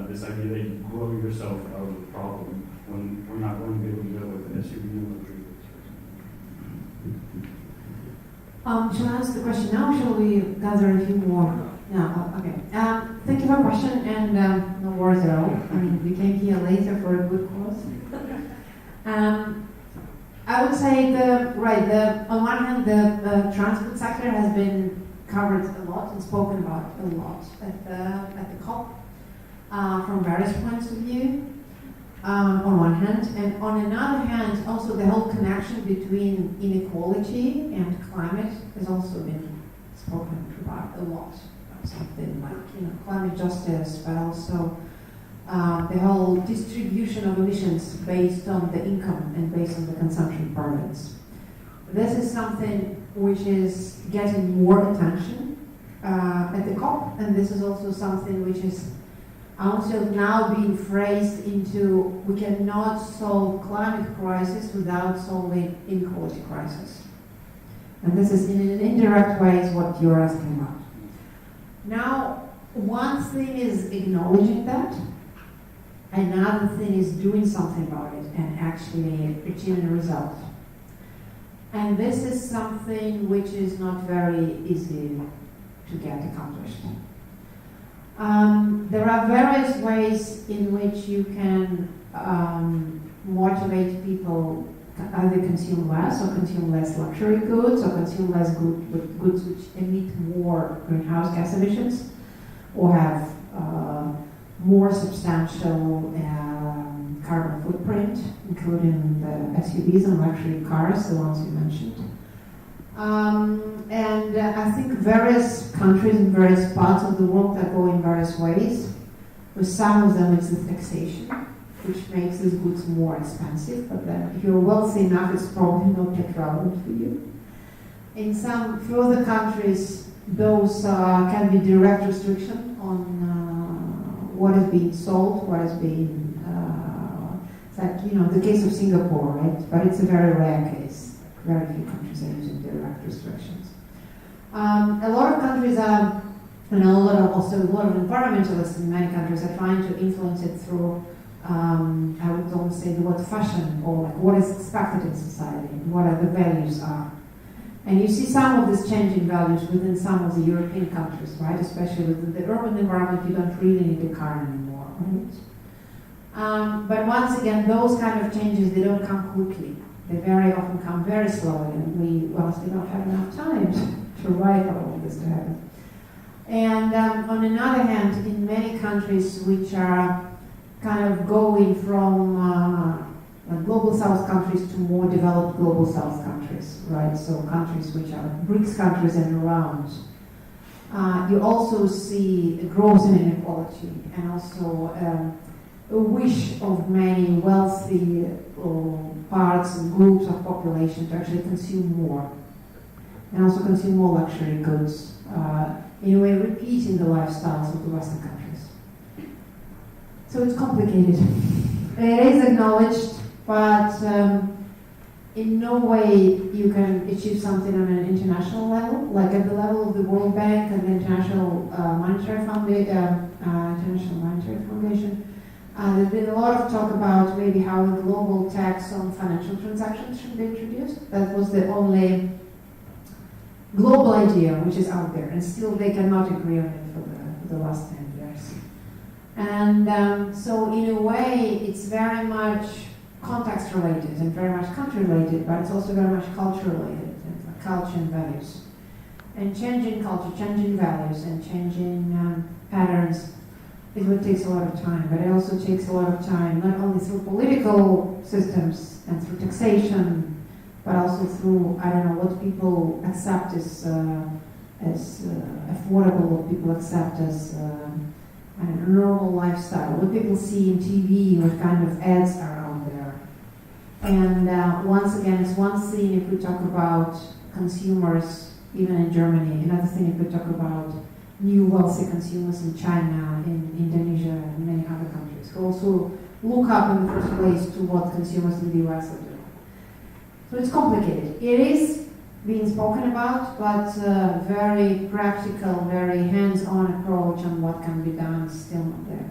this idea that you grow yourself out of the problem when we're not going to be able to do it with an SUV and luxury goods, for example. Shall I ask the question now, or shall we gather a few more? No, okay. Thank you for the question, and no worries at all. I mean, we came here later for a good cause. I would say on one hand, the transport sector has been covered a lot and spoken about a lot at the COP from various points of view. On one hand, and on another hand, also the whole connection between inequality and climate has also been spoken about a lot. Something like climate justice, but also the whole distribution of emissions based on the income and based on the consumption patterns. This is something which is getting more attention at the COP, and this is also something which is also now being phrased into we cannot solve climate crisis without solving inequality crisis. And this is in an indirect way is what you're asking about. Now, one thing is acknowledging that, another thing is doing something about it and actually achieving a result. And this is something which is not very easy to get accomplished. There are various ways in which you can motivate people either consume less or consume less luxury goods or consume less goods which emit more greenhouse gas emissions or have more substantial carbon footprint, including the SUVs and luxury cars, the ones you mentioned. And I think various countries in various parts of the world that go in various ways. With some of them it's the taxation, which makes these goods more expensive, but then if you're wealthy enough, it's probably not that relevant for you. In some further countries, those can be direct restriction on what is being sold, what is being, it's like, the case of Singapore, right? But it's a very rare case. Very few countries are using direct restrictions. A lot of countries are, and a lot of environmentalists in many countries are trying to influence it through, I would almost say the word fashion, or like what is expected in society, and what are the values are. And you see some of these changing values within some of the European countries, right? Especially within the urban environment, you don't really need a car anymore, right? But once again, those kind of changes, they don't come quickly. They very often come very slowly, and we honestly don't have enough time to write for all of this to happen. And on another hand, in many countries which are kind of going from like global south countries to more developed global south countries, right? So countries which are BRICS countries and around. You also see a growth in inequality and also a wish of many wealthy parts and groups of population to actually consume more and also consume more luxury goods, in a way repeating the lifestyles of the Western countries. So it's complicated. It is acknowledged, but in no way you can achieve something on an international level, like at the level of the World Bank and the International Monetary Foundation. There's been a lot of talk about maybe how a global tax on financial transactions should be introduced. That was the only global idea which is out there, and still they cannot agree on it for the last 10 years. And so in a way, it's very much context related and very much country related, but it's also very much culture related, and culture and values. And changing culture, changing values, and changing patterns is what takes a lot of time, but it also takes a lot of time, not only through political systems and through taxation, but also through, I don't know, what people accept as affordable, what people accept as I don't know, normal lifestyle, what people see in TV, what kind of ads are out there. And once again, it's one thing if we talk about consumers, even in Germany, another thing if we talk about new wealthy consumers in China, in Indonesia, and many other countries who also look up in the first place to what consumers in the US are doing. So it's complicated. It is being spoken about, but very practical, very hands-on approach on what can be done is still not there.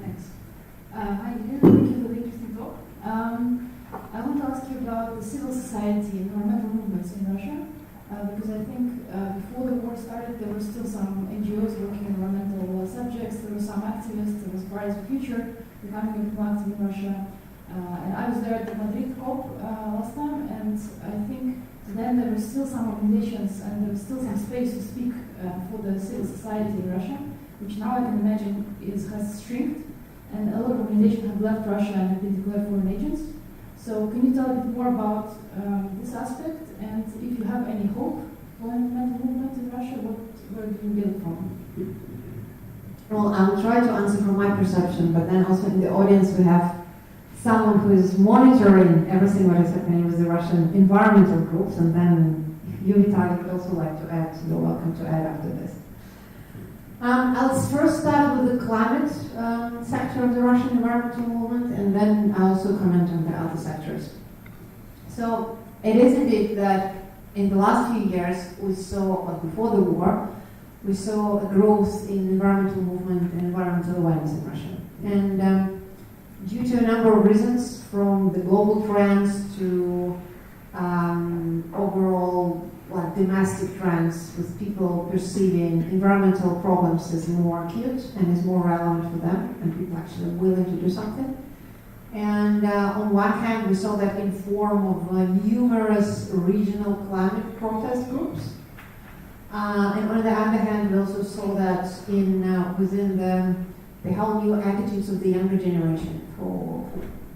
Thanks. Hi, Elena. Thank you for the interesting talk. I want to ask you about the civil society and environmental movements in Russia, because I think before the war started, there were still some NGOs working on environmental subjects. There were some activists. There was Fridays for Future becoming a active in Russia. And I was there at the Madrid COP last time, and I think then there were still some organizations and there was still some space to speak for the civil society in Russia, which now I can imagine has shrinked. And a lot of organizations have left Russia and have been declared foreign agents. So can you tell a bit more about this aspect, and if you have any hope for an environmental movement in Russia, where do you get it from? Well, I will try to answer from my perception, but then also in the audience we have someone who is monitoring everything what is happening with the Russian environmental groups, and then if you, Vitaly, would also like to add, you're welcome to add after this. I'll first start with the climate sector of the Russian environmental movement, and then I'll also comment on the other sectors. So it is indeed that in the last few years we saw, before the war, we saw a growth in environmental movement and environmental awareness in Russia. And due to a number of reasons, from the global trends to overall domestic trends, with people perceiving environmental problems as more acute and as more relevant for them, and people actually willing to do something. And on one hand, we saw that in form of numerous regional climate protest groups. And on the other hand, we also saw that in within the whole new attitudes of the younger generation, for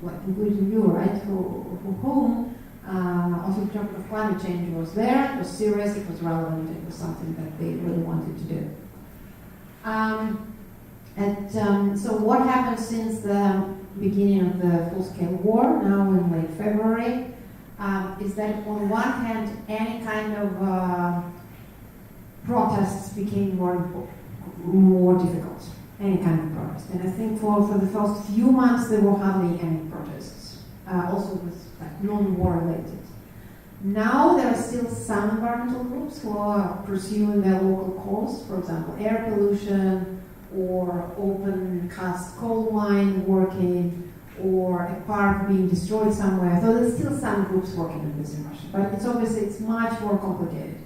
like including you, right, for whom also the topic of climate change was there, it was serious, it was relevant, it was something that they really wanted to do. So what happened since the beginning of the full-scale war, now in late February, is that on one hand, any kind of protests became more difficult, any kind of protest. And I think for the first few months there were hardly any protests, also with like non-war related. Now there are still some environmental groups who are pursuing their local cause, for example, air pollution or open cast coal mine working or a park being destroyed somewhere. So there's still some groups working on this in Russia, but it's much more complicated.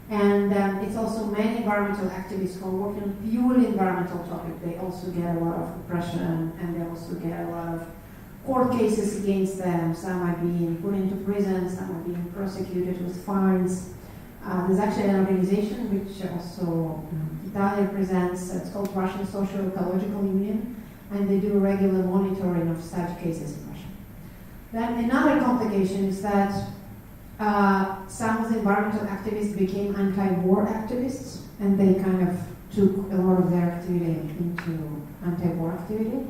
And it's also many environmental activists who are working on purely environmental topic. They also get a lot of oppression, and they also get a lot of court cases against them. Some are being put into prison, some are being prosecuted with fines. There's actually an organization which also Italy represents. It's called Russian Social Ecological Union, and they do regular monitoring of such cases in Russia. Then another complication is that some of the environmental activists became anti-war activists, and they kind of took a lot of their activity into anti-war activity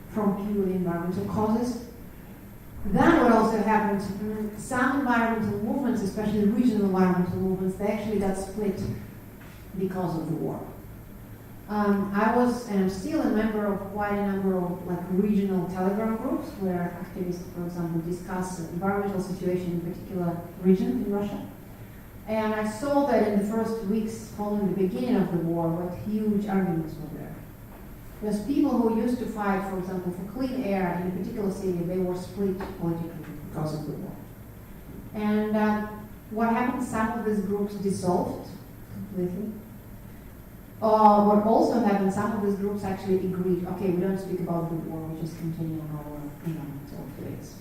from purely environmental causes. Then what also happened, some environmental movements, especially regional environmental movements, they actually got split because of the war. I was, and I'm still a member of quite a number of like regional Telegram groups where activists, for example, discuss the environmental situation in a particular region in Russia. And I saw that in the first weeks following the beginning of the war, what huge arguments were there. Because people who used to fight, for example, for clean air in a particular city, they were split politically because of the war. And what happened, some of these groups dissolved completely. What also happened, some of these groups actually agreed, okay, we don't speak about the war, we just continue on our environmental activities.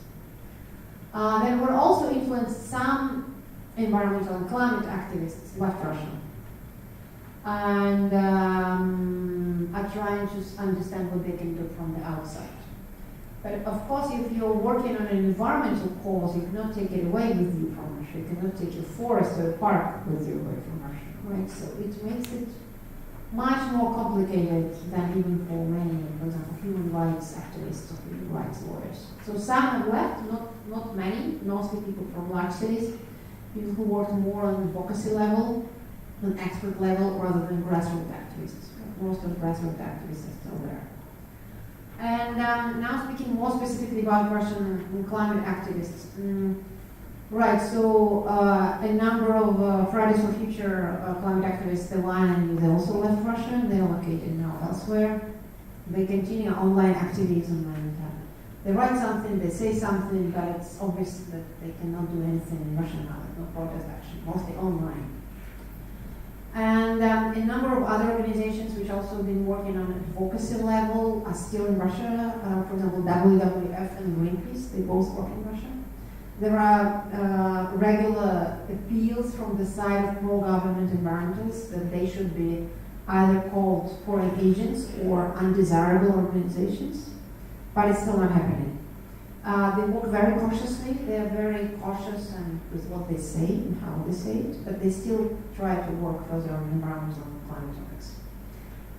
Then what also influenced some environmental and climate activists left Russia. And are trying to understand what they can do from the outside. But of course, if you're working on an environmental cause, you cannot take it away with you from Russia. You cannot take your forest or a park with you away from Russia, right? So it makes it much more complicated than even for many, for example, human rights activists or human rights lawyers. So some have left, not many, mostly people from large cities, people who work more on advocacy level, on expert level, rather than grassroots activists. Most of grassroots activists are still there. And now speaking more specifically about Russian climate activists. Right, so a number of Fridays for Future climate activists, the one they also left Russia, and they're located now elsewhere. They continue online activism, and they write something, they say something, but it's obvious that they cannot do anything in Russia now, no protest action, mostly online. And a number of other organizations which also have been working on advocacy level are still in Russia. For example, WWF and Greenpeace, they both work in Russia. There are regular appeals from the side of pro-government environmentalists that they should be either called foreign agents or undesirable organizations, but it's still not happening. They work very cautiously. They are very cautious with what they say and how they say it, but they still try to work further on environmental and climate topics.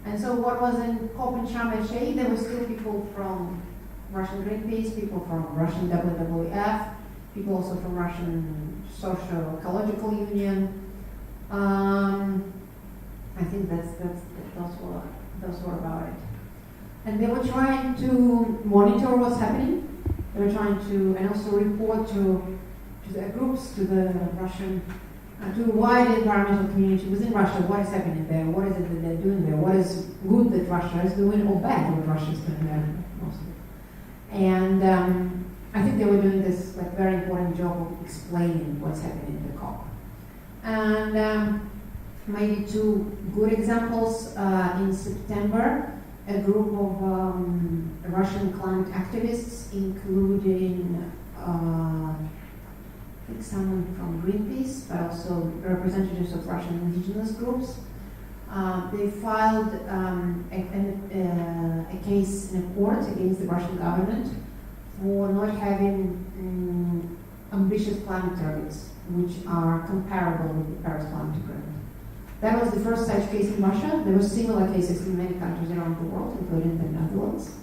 And so what was in COP in Sharm el-Sheikh, there were still people from Russian Greenpeace, people from Russian WWF, people also from Russian Social Ecological Union. I think those were about it. And they were trying to monitor what's happening. They were trying to, and also report to the groups, to the Russian, to a wide environmental community within Russia, what is happening there, what is it that they're doing there, what is good that Russia is doing, or bad what Russia is doing there, mostly. And I think they were doing this like very important job of explaining what's happening in the COP. And maybe two good examples. In September, a group of Russian climate activists, including I think someone from Greenpeace, but also representatives of Russian indigenous groups. They filed a case in a court against the Russian government for not having ambitious climate targets, which are comparable with the Paris Climate Agreement. That was the first such case in Russia. There were similar cases in many countries around the world, including the Netherlands.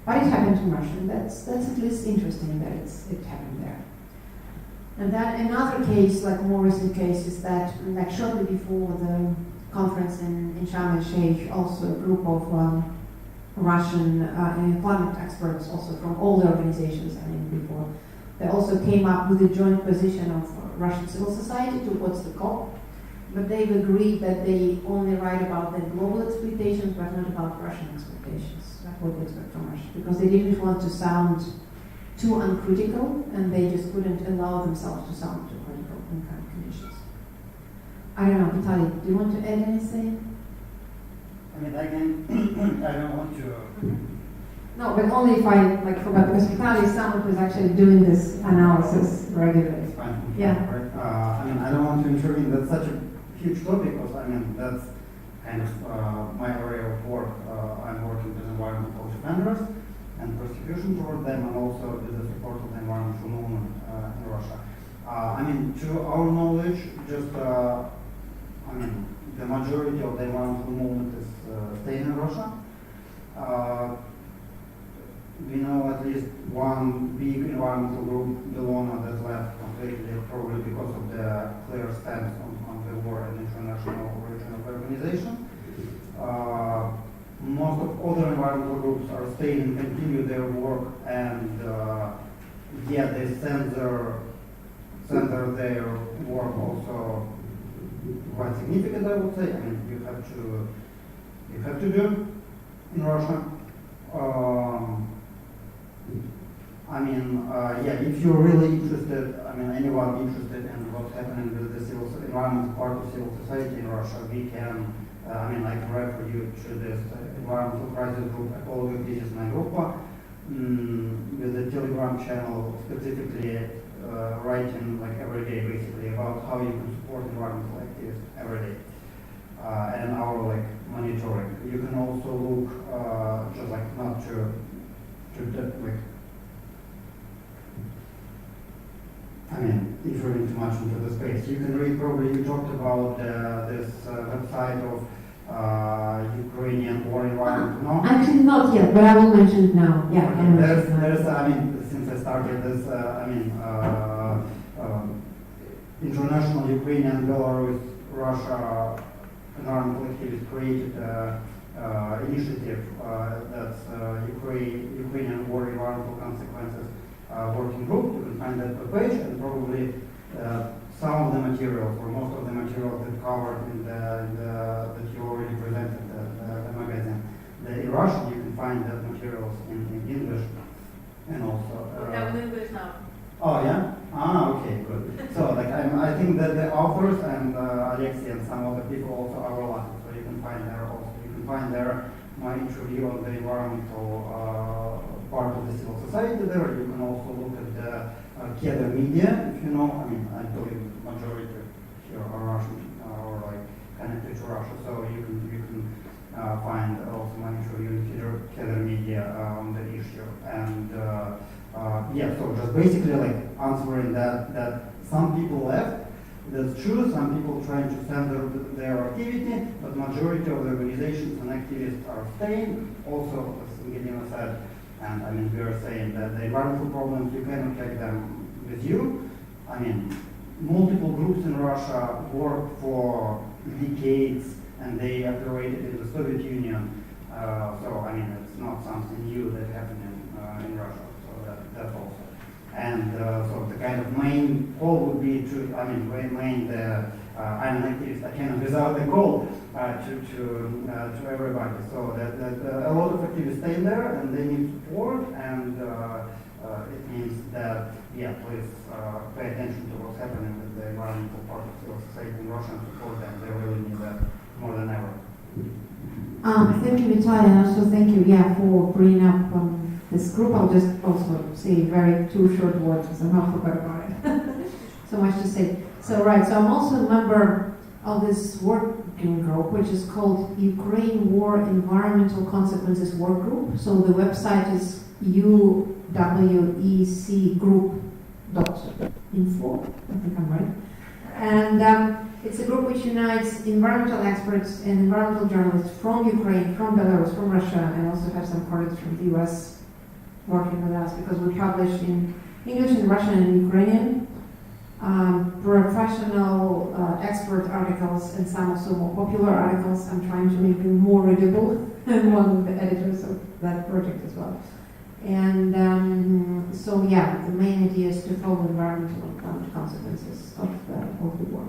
But it happened in Russia, and that's at least interesting that it happened there. And then another case, like more recent case, is that like shortly before the conference in Sharm el-Sheikh, also a group of Russian climate experts, also from all the organizations, before, they also came up with a joint position of Russian civil society towards the COP, but they've agreed that they only write about the global expectations, but not about Russian expectations, like what they expect from Russia, because they didn't want to sound too uncritical, and they just couldn't allow themselves to sound too critical in kind of conditions. I don't know, Vitaly, do you want to add anything? I mean, I don't want to. No, but only if I forgot, because Vitaly is someone who's actually doing this analysis regularly. It's fine. Yeah. Right. I mean, I don't want to intervene. That's such a huge topic, because that's kind of my area of work. I'm working with environmental defenders and prosecution toward them, and also with the support of the environmental movement in Russia. To our knowledge, just the majority of the environmental movement is staying in Russia. We know at least one big environmental group, Bellona, that left completely, probably because of the clear stance on the war and international regional organization. Most of other environmental groups are staying and continue their work, and they censor their work also quite significant, I would say. You have to do in Russia. If you're really interested, anyone interested in what's happening with the environmental part of civil society in Russia, we can, I can refer you to this environmental crisis group, Ekologiya Krizisная Группа, with the Telegram channel specifically writing every day basically about how you can support environmental activists every day, and our monitoring. You can also look just not to entering too much into the space. You can read, probably you talked about this website of Ukrainian war environment. No? Actually not yet, but I will mention it now. Yeah. There's since I started this, international Ukrainian, Belarus, Russia environmental activists created initiative that's Ukrainian war environmental consequences working group. You can find that page, and probably some of the materials, or most of the materials that covered that you already presented the magazine. In Russian, you can find that materials in English, and also. We have in English now. Oh yeah. Okay, good. So I think that the authors and Alexei and some other people also are related, so you can find there also. You can find there my interview on the environmental part of the civil society there. You can also look at the Keder media, if you know. I believe majority here are Russian or connected to Russia, so you can find also my interview in Keder media on the issue. And so just basically answering that some people left. That's true. Some people trying to censor their activity, but majority of the organizations and activists are staying. Also, as Angelina said, and we are saying that the environmental problems, you cannot take them with you. Multiple groups in Russia worked for decades, and they operated in the Soviet Union. It's not something new that happened in Russia. So that's also. And so the kind of main call would be to, I'm an activist, I cannot without the call to everybody. So that a lot of activists stay there and they need support, and it means that, please pay attention to what's happening with the environmental part of civil society in Russia and support them. They really need that more than ever. Thank you, Vitaly, and also thank you, for bringing up this group. I'll just also say two short words, because I forgot about it. so much to say. So I'm also a member of this working group, which is called Ukraine War Environmental Consequences Work Group. So the website is uwecgroup.info, I think I'm right. And it's a group which unites environmental experts and environmental journalists from Ukraine, from Belarus, from Russia, and also have some colleagues from the US working with us, because we publish in English and Russian and Ukrainian professional expert articles, and some also more popular articles. I'm trying to make them more readable. I'm one of the editors of that project as well. And so yeah, the main idea is to follow environmental and climate consequences of the war.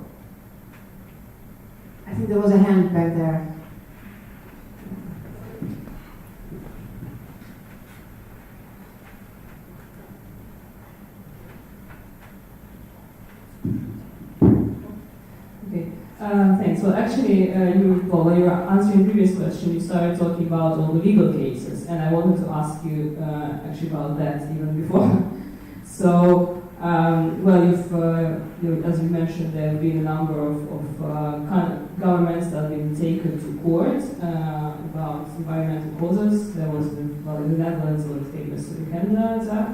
I think there was a hand back there. Okay, thanks. Well, actually, when you were answering the previous question, you started talking about all the legal cases, and I wanted to ask you actually about that even before. So, well, as you mentioned, there have been a number of kind of governments that have been taken to court about environmental causes. There was in the Netherlands, was famous Canada attack,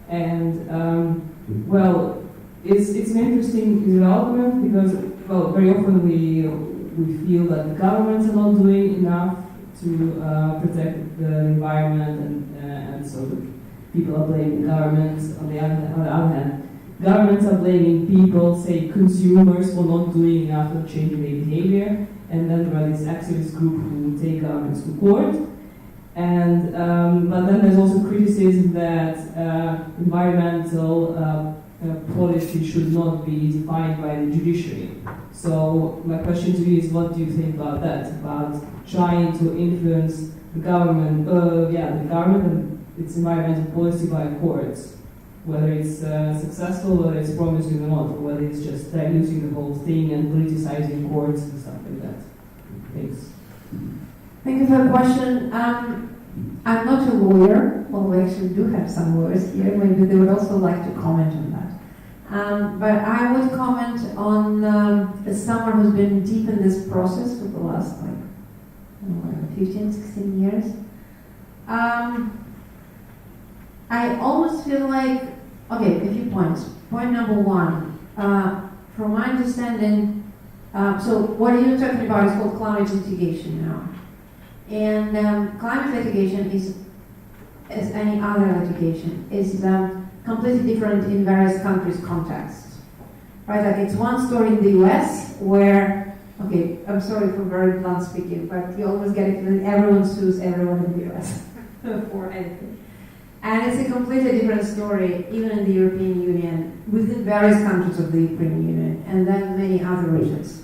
and well. It's an interesting development because, well, very often we feel that the governments are not doing enough to protect the environment, and so people are blaming governments. On the other hand, governments are blaming people, say consumers, for not doing enough to change their behavior, and then there are this activist group who take governments to court. And but then there's also criticism that environmental policy should not be defined by the judiciary. So my question to you is, what do you think about that? About trying to influence the government, the government and its environmental policy by courts, whether it's successful, whether it's promising or not, or whether it's just diluting the whole thing and politicizing courts and stuff like that. Thanks. Thank you for the question. I'm not a lawyer. Well, we actually do have some lawyers here. Maybe they would also like to comment on that. But I would comment on someone who's been deep in this process for the last 15, 16 years. I almost feel like, okay, a few points. Point number one, from my understanding, so what you're talking about is called climate litigation now. And climate litigation is, as any other litigation, is completely different in various countries' contexts. Right? Like it's one story in the US where, okay, I'm sorry for very blunt speaking, but you always get it when everyone sues everyone in the US for anything. And it's a completely different story, even in the European Union, within various countries of the European Union, and then many other regions.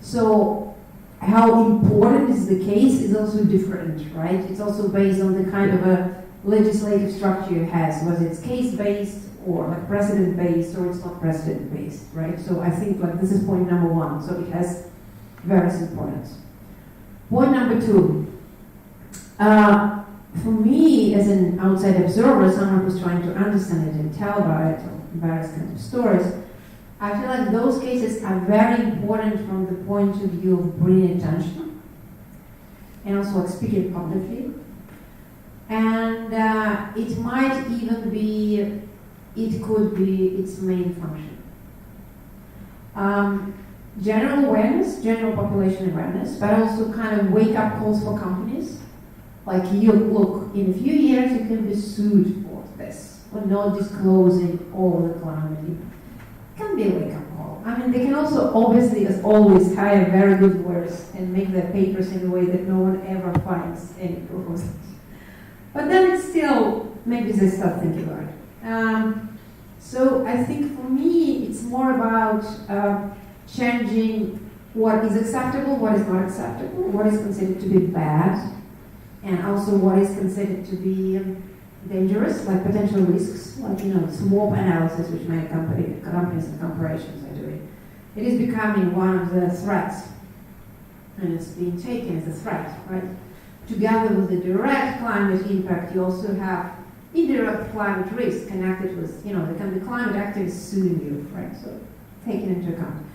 So how important is the case is also different, right? It's also based on the kind of a legislative structure it has, whether it's case-based or like precedent-based or it's not precedent-based, right? So I think like this is point number one, so it has various importance. Point number two, for me as an outside observer, someone who's trying to understand it and tell about it, or various kinds of stories, I feel like those cases are very important from the point of view of bringing attention and also like speaking publicly. And it might even be, it could be its main function. General awareness, general population awareness, but also kind of wake-up calls for companies. Like, you look, in a few years you can be sued for this, for not disclosing all the climate impact. It can be a wake-up call. I mean, they can also, obviously, as always, hire very good lawyers and make their papers in a way that no one ever finds any proof of it. But then it's still, maybe they start thinking about it. So I think for me, it's more about changing what is acceptable, what is not acceptable, what is considered to be bad, and also what is considered to be dangerous, like potential risks, like, SWOT analysis, which many companies and corporations are doing. It is becoming one of the threats, and it's being taken as a threat, right? Together with the direct climate impact, you also have, indirect climate risk connected with, there can be climate activists suing you, right? So taken into account.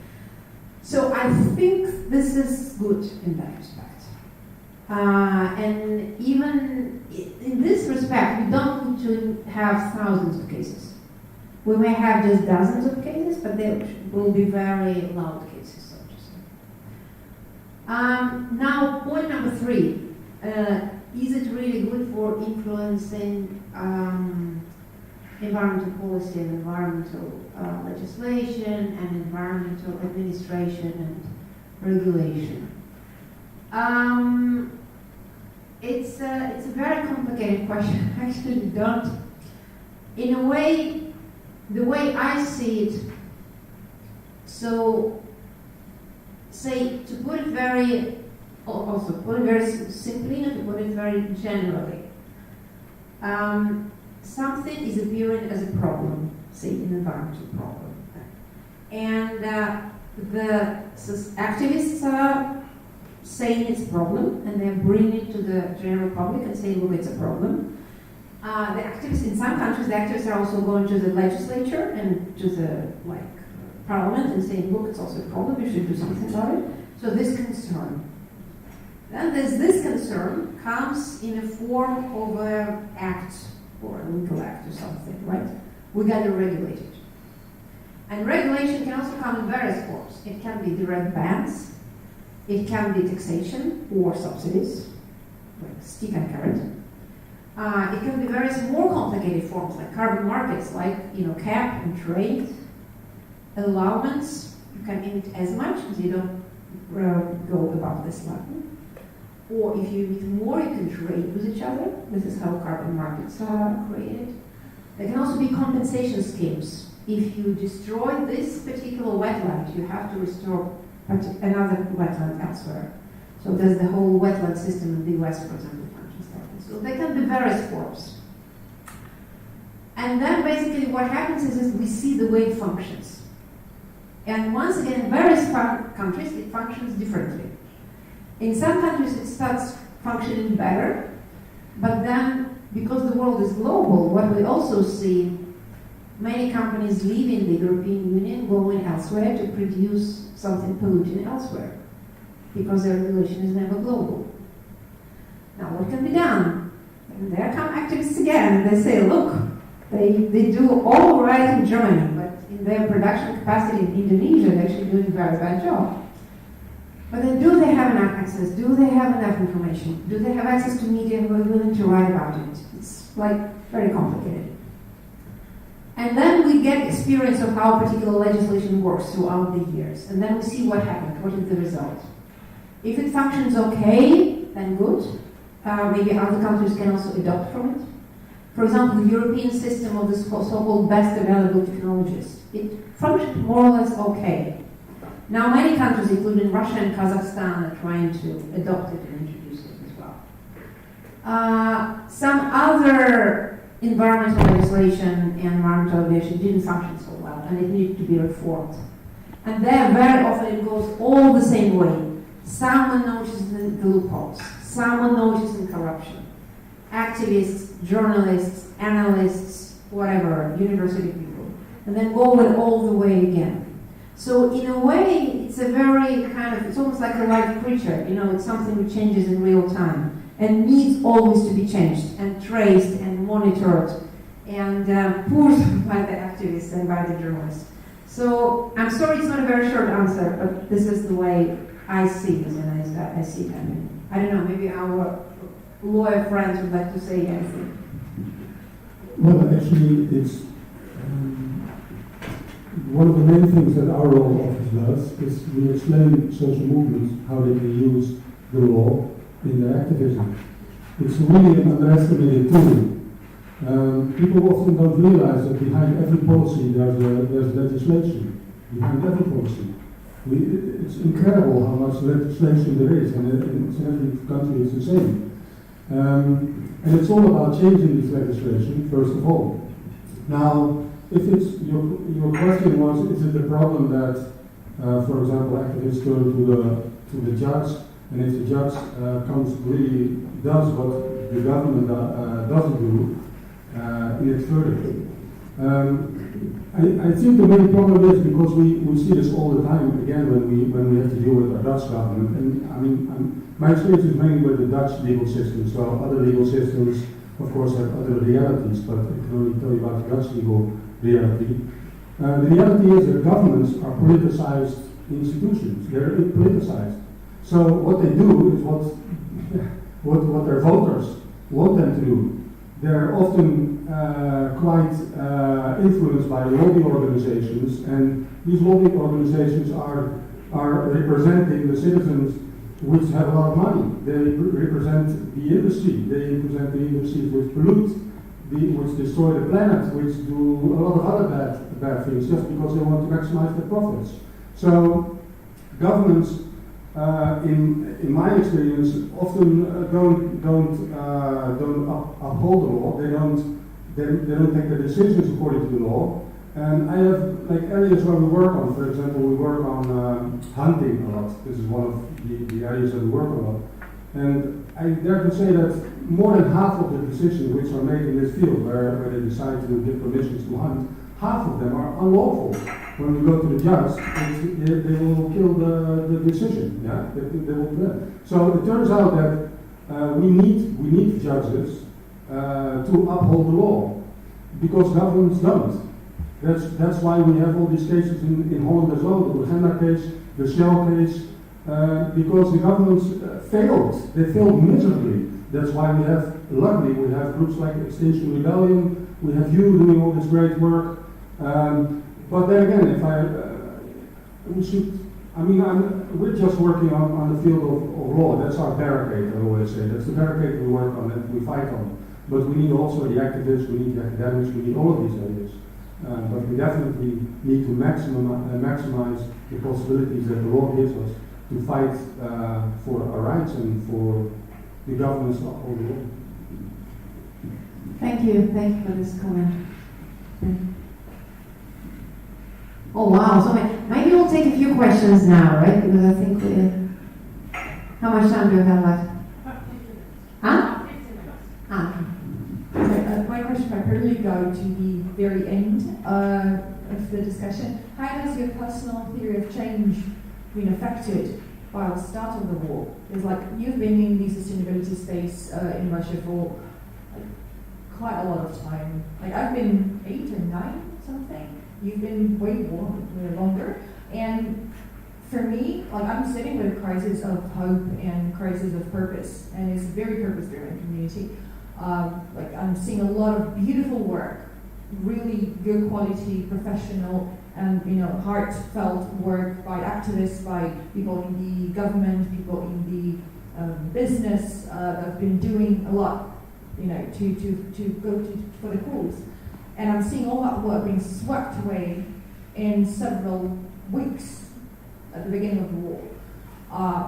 So I think this is good in that respect. And even in this respect, we don't need to have thousands of cases. We may have just dozens of cases, but they will be very loud cases, so to say. Now, point number 3. Is it really good for influencing environmental policy and environmental legislation and environmental administration and regulation? It's a very complicated question. I actually don't. In a way, the way I see it, so say to put it very, also put it very simply and to put it very generally, something is appearing as a problem, say an environmental problem, and the activists are saying it's a problem, and they're bringing it to the general public and saying, look, it's a problem. The activists in some countries, the activists are also going to the legislature and to the parliament and saying, look, it's also a problem, we should do something about it. So this concern. Then there's this concern comes in a form of an act or a legal act or something, right? We got to regulate it. And regulation can also come in various forms. It can be direct bans, it can be taxation or subsidies, like stick and carrot. It can be various more complicated forms like carbon markets, like cap and trade, allowance. You can emit as much as you don't go above this level. Or if you emit more, you can trade with each other. This is how carbon markets are created. There can also be compensation schemes. If you destroy this particular wetland, you have to restore another wetland elsewhere. So there's the whole wetland system in the US, for example, functions like this. So there can be various forms. And then basically what happens is we see the way it functions. And once again, in various countries, it functions differently. In some countries, it starts functioning better, but then, because the world is global, what we also see, many companies leaving the European Union, going elsewhere to produce something polluting elsewhere, because their regulation is never global. Now, what can be done? And there come activists again, and they say, look, they do all right in Germany, but in their production capacity in Indonesia, they're actually doing a very bad job. But then do they have enough access? Do they have enough information? Do they have access to media who are willing to write about it? It's very complicated. And then we get experience of how particular legislation works throughout the years. And then we see what happened, what is the result. If it functions okay, then good. Maybe other countries can also adopt from it. For example, the European system of the so-called best available technologies. It functioned more or less okay. Now many countries, including Russia and Kazakhstan, are trying to adopt it and introduce it as well. Some other environmental legislation and environmental aviation didn't function so well, and it needed to be reformed. And there, very often, it goes all the same way. Someone notices the loopholes, someone notices corruption. Activists, journalists, analysts, whatever, university people, and then go all the way again. So in a way, it's a very it's almost like a live creature, it's something that changes in real time and needs always to be changed and traced and monitored and pushed by the activists and by the journalists. So I'm sorry it's not a very short answer, but this is the way I see this and I see it. I don't know, maybe our lawyer friends would like to say anything. Well, actually, it's one of the main things that our law office does is we explain social movements how they can use the law in their activism. It's really an underestimated tool. People often don't realize that behind every policy there's legislation. Behind every policy. It's incredible how much legislation there is, and in every country it's the same. And it's all about changing this legislation, first of all. Now, if it's your question was, is it a problem that, for example, activists turn to the judge, and if the judge does what the government doesn't do, it further. I think the main problem is because we see this all the time again when we have to deal with our Dutch government. And I mean, my experience is mainly with the Dutch legal systems. Well, other legal systems, of course, have other realities, but I can only tell you about the Dutch legal reality. The reality is that governments are politicized institutions. They're politicized. So what they do is what their voters want them to do. They're often quite influenced by lobby organizations, and these lobby organizations are representing the citizens which have a lot of money. They represent the industry. They represent the industries which pollute, which destroy the planet, which do a lot of other bad things just because they want to maximize their profits. So governments, in my experience, often don't uphold the law. They don't take the decisions according to the law. And I have like areas where we work on. For example, we work on hunting a lot. This is one of the areas that we work on a lot. And I dare to say that more than half of the decisions which are made in this field, where they decide to give permissions to hunt, half of them are unlawful. When we go to the judge, they will kill the decision. Yeah, they will kill it. So it turns out that we need judges to uphold the law, because governments don't. That's why we have all these cases in Holland as well, the Rogenda case, the Shell case, because the governments failed. They failed miserably. That's why luckily we have groups like Extinction Rebellion, we have you doing all this great work. But then again, we're just working on the field of law. That's our barricade, I always say. That's the barricade we work on and we fight on. But we need also the activists, we need the academics, we need all of these areas. But we definitely need to maximize the possibilities that the law gives us to fight for our rights and for the governments to uphold the law. Thank you for this comment. Oh wow, so maybe we'll take a few questions now, right? Because I think how much time do we have left? Huh? 15 minutes. Okay, my question primarily go to the very end of the discussion. How has your personal theory of change been affected by the start of the war? It's like you've been in the sustainability space in Russia for quite a lot of time. Like I've been 8 or 9 something. You've been way longer. And for me, like I'm sitting with a crisis of hope and crisis of purpose, and it's a very purpose-driven community. Like I'm seeing a lot of beautiful work, really good quality, professional, and heartfelt work by activists, by people in the government, people in the business that have been doing a lot, to go for the cause. And I'm seeing all that work being swept away in several weeks at the beginning of the war.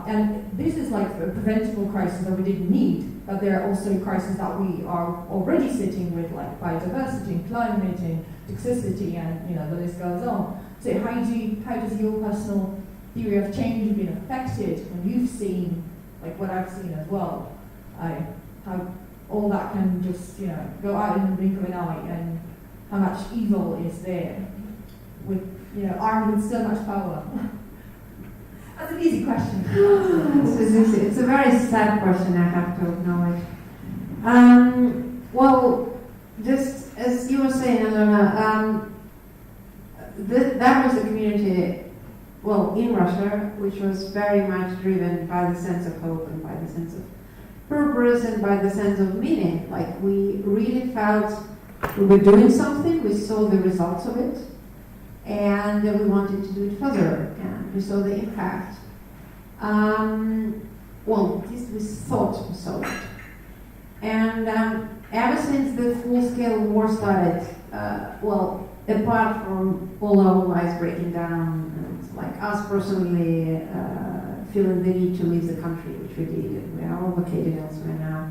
And this is like a preventable crisis that we didn't need, but there are also crises that we are already sitting with, like biodiversity and climate and toxicity, and the list goes on. So how does your personal theory of change been affected when you've seen, like what I've seen as well, how all that can just go out in the blink of an eye, and how much evil is there with armed with so much power? That's an easy question. It's a very sad question, I have to acknowledge. Well, just as you were saying, Angelina, that was a community, in Russia, which was very much driven by the sense of hope and by the sense of purpose and by the sense of meaning. Like we really felt we were doing something, we saw the results of it, and we wanted to do it further, and we saw the impact. At least we thought we saw it. And ever since the full-scale war started, apart from all our lives breaking down, and like us personally feeling the need to leave the country, which we did, and we are all located elsewhere now,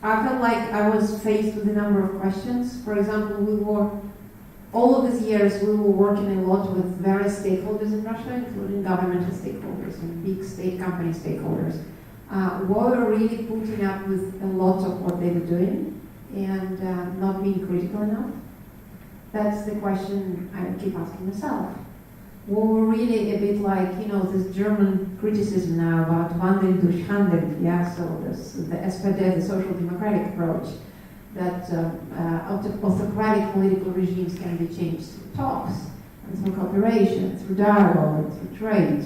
I felt like I was faced with a number of questions. For example, all of these years we were working a lot with various stakeholders in Russia, including governmental stakeholders and big state company stakeholders. We were really putting up with a lot of what they were doing and not being critical enough? That's the question I keep asking myself. We're really a bit like, this German criticism now about Wandeln durch Handeln, yeah, so the SPD, the social democratic approach, that autocratic political regimes can be changed through talks, and through cooperation, through dialogue, and through trade.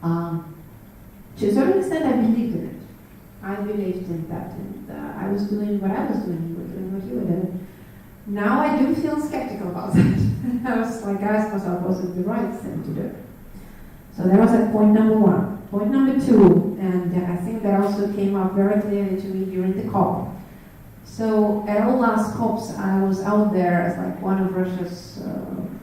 To a certain extent, I believed in it. I believed in that, and I was doing what I was doing, you were doing what you were doing. Now I do feel skeptical about that. I was like, asked myself, was it the right thing to do? So that was at point number one. Point number two, and I think that also came up very clearly to me during the COP. So at all last COPs, I was out there as like one of Russia's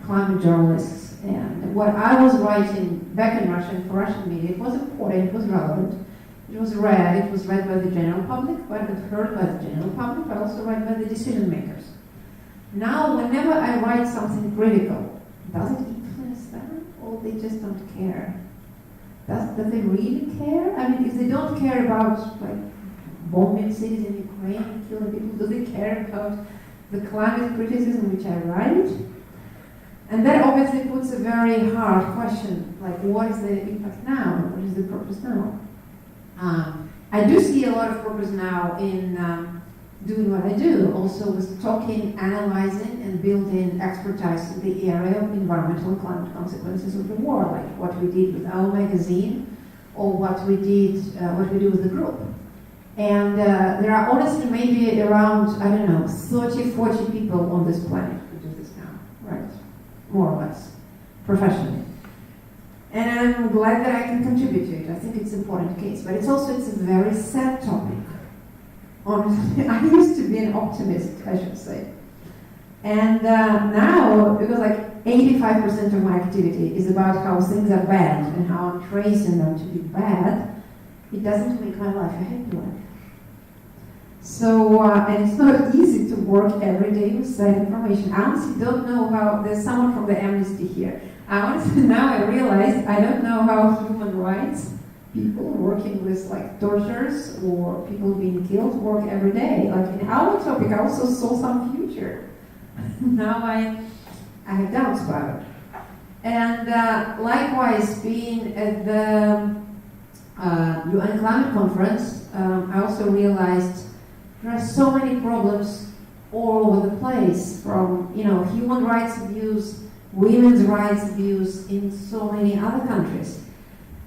climate journalists, and what I was writing back in Russian for Russian media, it was important, it was relevant, it was read by the general public, but it heard by the general public, but also read by the decision makers. Now, whenever I write something critical, does it influence them, or they just don't care? Does they really care? I mean, if they don't care about like bombing cities in Ukraine, killing people, do they care about the climate criticism which I write? And that obviously puts a very hard question, like what is the impact now? What is the purpose now? I do see a lot of purpose now in doing what I do, also with talking, analyzing, and building expertise in the area of environmental and climate consequences of the war, like what we did with our magazine, or what we do with the group. And there are honestly maybe around, 30, 40 people on this planet who do this now, right? More or less, professionally. And I'm glad that I can contribute to it. I think it's an important case, but it's a very sad topic. Honestly, I used to be an optimist, I should say. And now, because like 85% of my activity is about how things are bad and how I'm tracing them to be bad, it doesn't make my life a happy life. So, and it's not easy to work every day with that information. I honestly don't know how, there's someone from the Amnesty here. Now I realize I don't know how human rights people working with like tortures or people being killed work every day. Like in our topic, I also saw some future. Now I have doubts about it. And likewise, being at the UN Climate Conference, I also realized there are so many problems all over the place, from human rights abuse, women's rights abuse in so many other countries.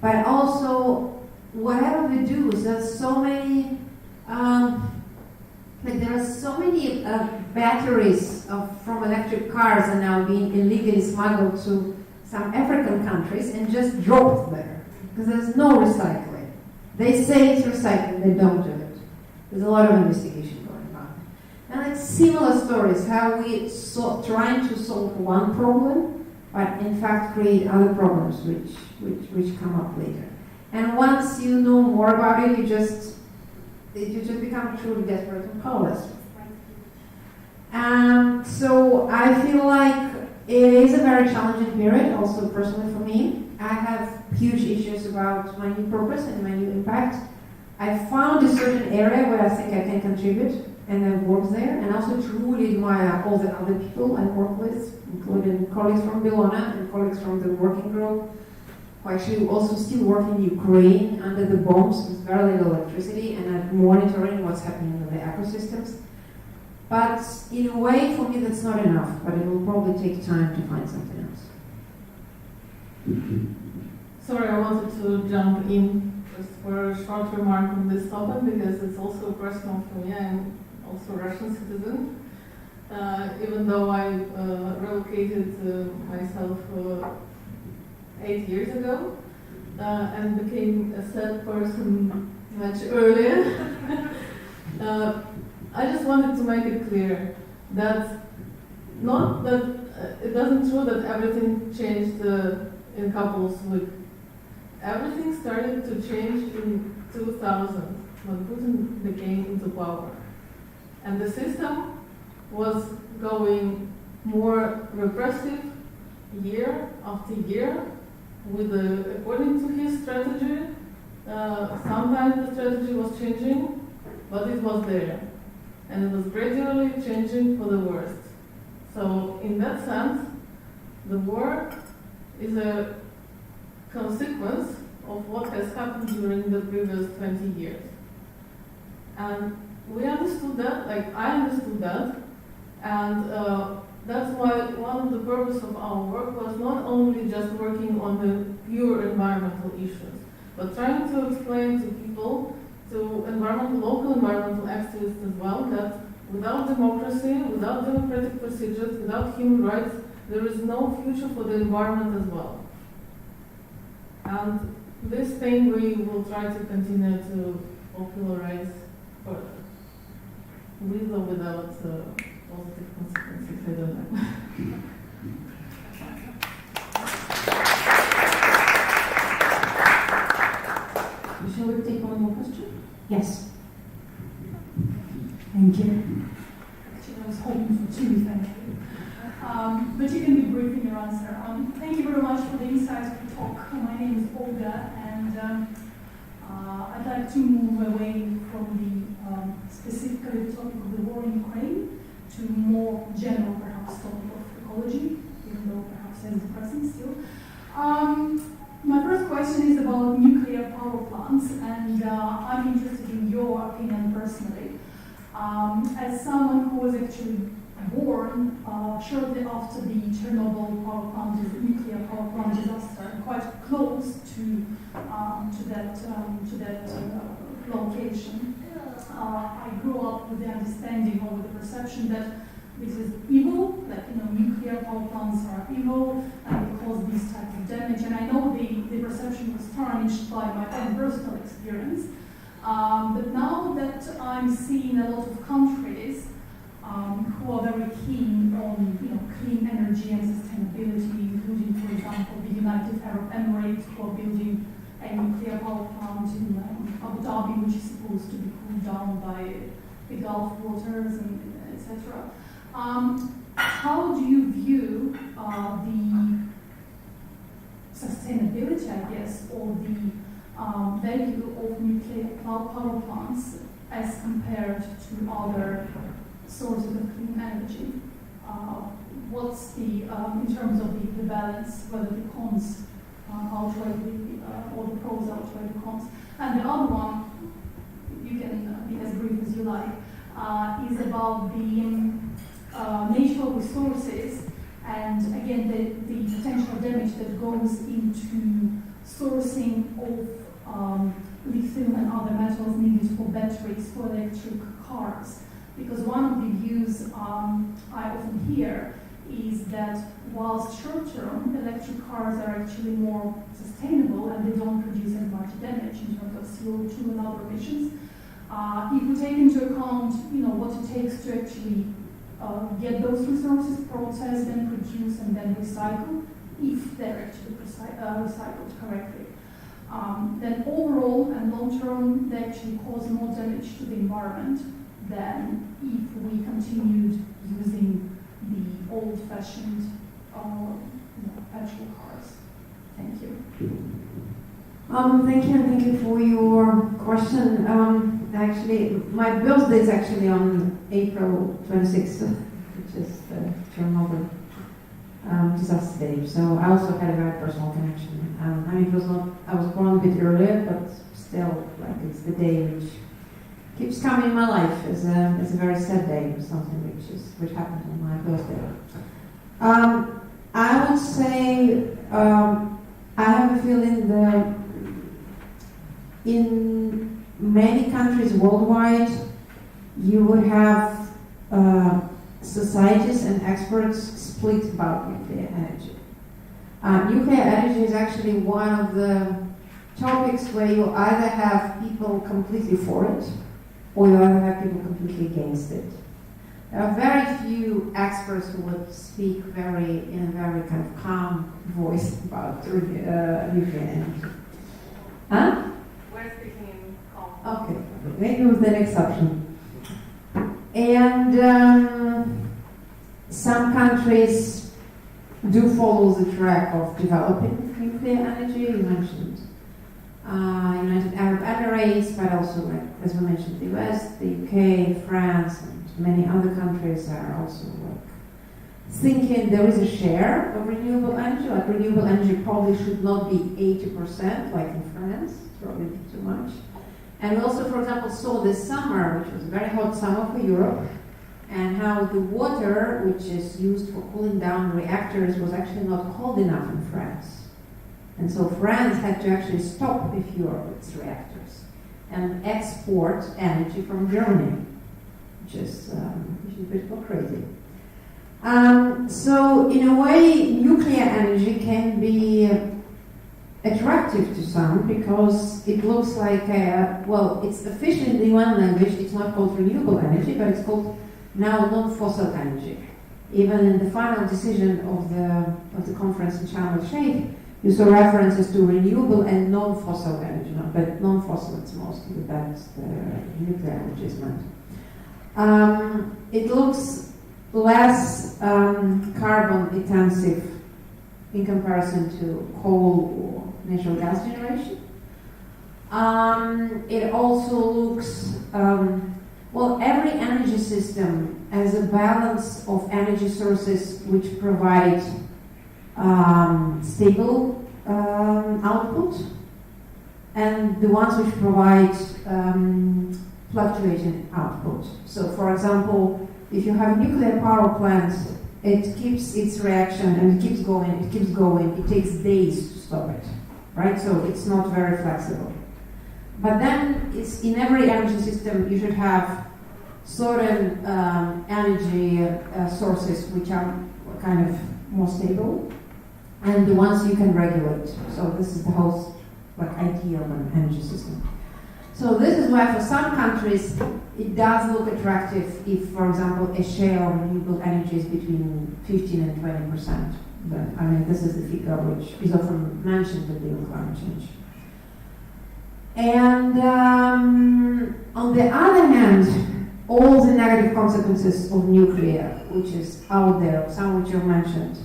But also, whatever we do, there's so many, there are so many batteries from electric cars are now being illegally smuggled to some African countries and just dropped there, because there's no recycling. They say it's recycling, they don't do it. There's a lot of investigation going on. And like similar stories, how we trying to solve one problem, but in fact create other problems which come up later. And once you know more about it, you just become truly desperate and powerless. So I feel like it is a very challenging period, also personally for me. I have huge issues about my new purpose and my new impact. I found a certain area where I think I can contribute, and I work there, and also truly admire all the other people I work with, including colleagues from Bilona and colleagues from the working group, who actually also still work in Ukraine under the bombs with very little electricity and are monitoring what's happening in the ecosystems. But in a way, for me, that's not enough, but it will probably take time to find something else. Sorry, I wanted to jump in just for a short remark on this topic, because it's also personal for me. I'm also a Russian citizen, even though I relocated myself 8 years ago and became a sad person much earlier. I just wanted to make it clear that not that it doesn't true that everything changed in couples weeks. Everything started to change in 2000 when Putin became into power. And the system was going more repressive year after year with according to his strategy. Sometimes the strategy was changing, but it was there. and it was gradually changing for the worst. So in that sense, the war is a consequence of what has happened during the previous 20 years. And we understood that, like I understood that, and that's why one of the purposes of our work was not only just working on the pure environmental issues, but trying to explain to people, to local environmental activists as well, that without democracy, without democratic procedures, without human rights, there is no future for the environment as well. And this thing we will try to continue to popularize further, with or without positive consequences, I don't know. Shall we take one more question? Yes. Thank you. Actually, I was hoping for two, thank you. But you can be brief in your answer. Thank you very much for the insightful talk. My name is Olga, and I'd like to move away from the specifically topic of the war in Ukraine to more general, perhaps, topic of ecology, even though perhaps as depressing still. My first question is about nuclear power plants, and I'm interested in your opinion personally. As someone who was actually born shortly after the Chernobyl nuclear power plant disaster, quite close to that location, I grew up with the understanding or with the perception that this is evil, that nuclear power plants are evil and they cause this type of damage. And I know the perception was tarnished by my own personal experience. But now that I'm seeing a lot of countries who are very keen on clean energy and sustainability, including, for example, the United Arab Emirates, who are building a nuclear power plant in Abu Dhabi, which is supposed to be cooled down by the Gulf waters, and etc. How do you view the sustainability, I guess, or the value of nuclear power plants as compared to other sources of clean energy? What's the, in terms of the balance, whether the cons outweigh or the pros outweigh the cons? And the other one, you can be as brief as you like, is about the natural resources and again the potential damage that goes into sourcing of lithium and other metals needed for batteries for electric cars. Because one of the views I often hear is that whilst short-term electric cars are actually more sustainable and they don't produce as much damage in terms of CO2 and other emissions, if we take into account what it takes to actually get those resources, process them, produce and then recycle, if they're actually recycled correctly, then overall and long-term they actually cause more damage to the environment than if we continued using the old-fashioned petrol cars. Thank you. Thank you, and thank you for your question. Actually, my birthday is actually on April 26th, which is the Chernobyl disaster day. So I also had a very personal connection. I mean, it was not. I was born a bit earlier, but still, like it's the day which keeps coming in my life as a very sad day, something which happened on my birthday. I would say I have a feeling that in many countries worldwide, you would have societies and experts split about nuclear energy. Nuclear energy is actually one of the topics where you either have people completely for it, or you either have people completely against it. There are very few experts who would speak in a very kind of calm voice about nuclear energy. Huh? We're speaking in calm. Okay, maybe with an exception. And some countries do follow the track of developing nuclear energy. You mentioned United Arab Emirates, but also, like, as we mentioned, the US, the UK, France, and many other countries are also like thinking there is a share of renewable energy. Like, renewable energy probably should not be 80%, like in France. It's probably too much. And we also, for example, saw this summer, which was a very hot summer for Europe, and how the water, which is used for cooling down reactors, was actually not cold enough in France. And so France had to actually stop a few of its reactors and export energy from Germany, which is a bit more crazy. So in a way, nuclear energy can be attractive to some because it looks like, well, it's officially in the UN language, it's not called renewable energy, but it's called now non-fossil energy. Even in the final decision of the conference in Sharm el-Sheikh, you saw references to renewable and non-fossil energy, but non-fossil it's mostly, that's the nuclear energy is meant. It looks less carbon intensive in comparison to coal or natural gas generation. It also looks, well, every energy system has a balance of energy sources which provide stable output, and the ones which provide fluctuating output. So, for example, if you have a nuclear power plant, it keeps its reaction and it keeps going, it takes days to stop it, right? So it's not very flexible. But then it's in every energy system you should have certain energy sources which are kind of more stable, and the ones you can regulate. So this is the whole idea of an energy system. So this is why for some countries it does look attractive if, for example, a share of renewable energy is between 15 and 20%. But, I mean, this is the figure which is often mentioned in the climate change. And on the other hand, all the negative consequences of nuclear, which is out there, some which you mentioned,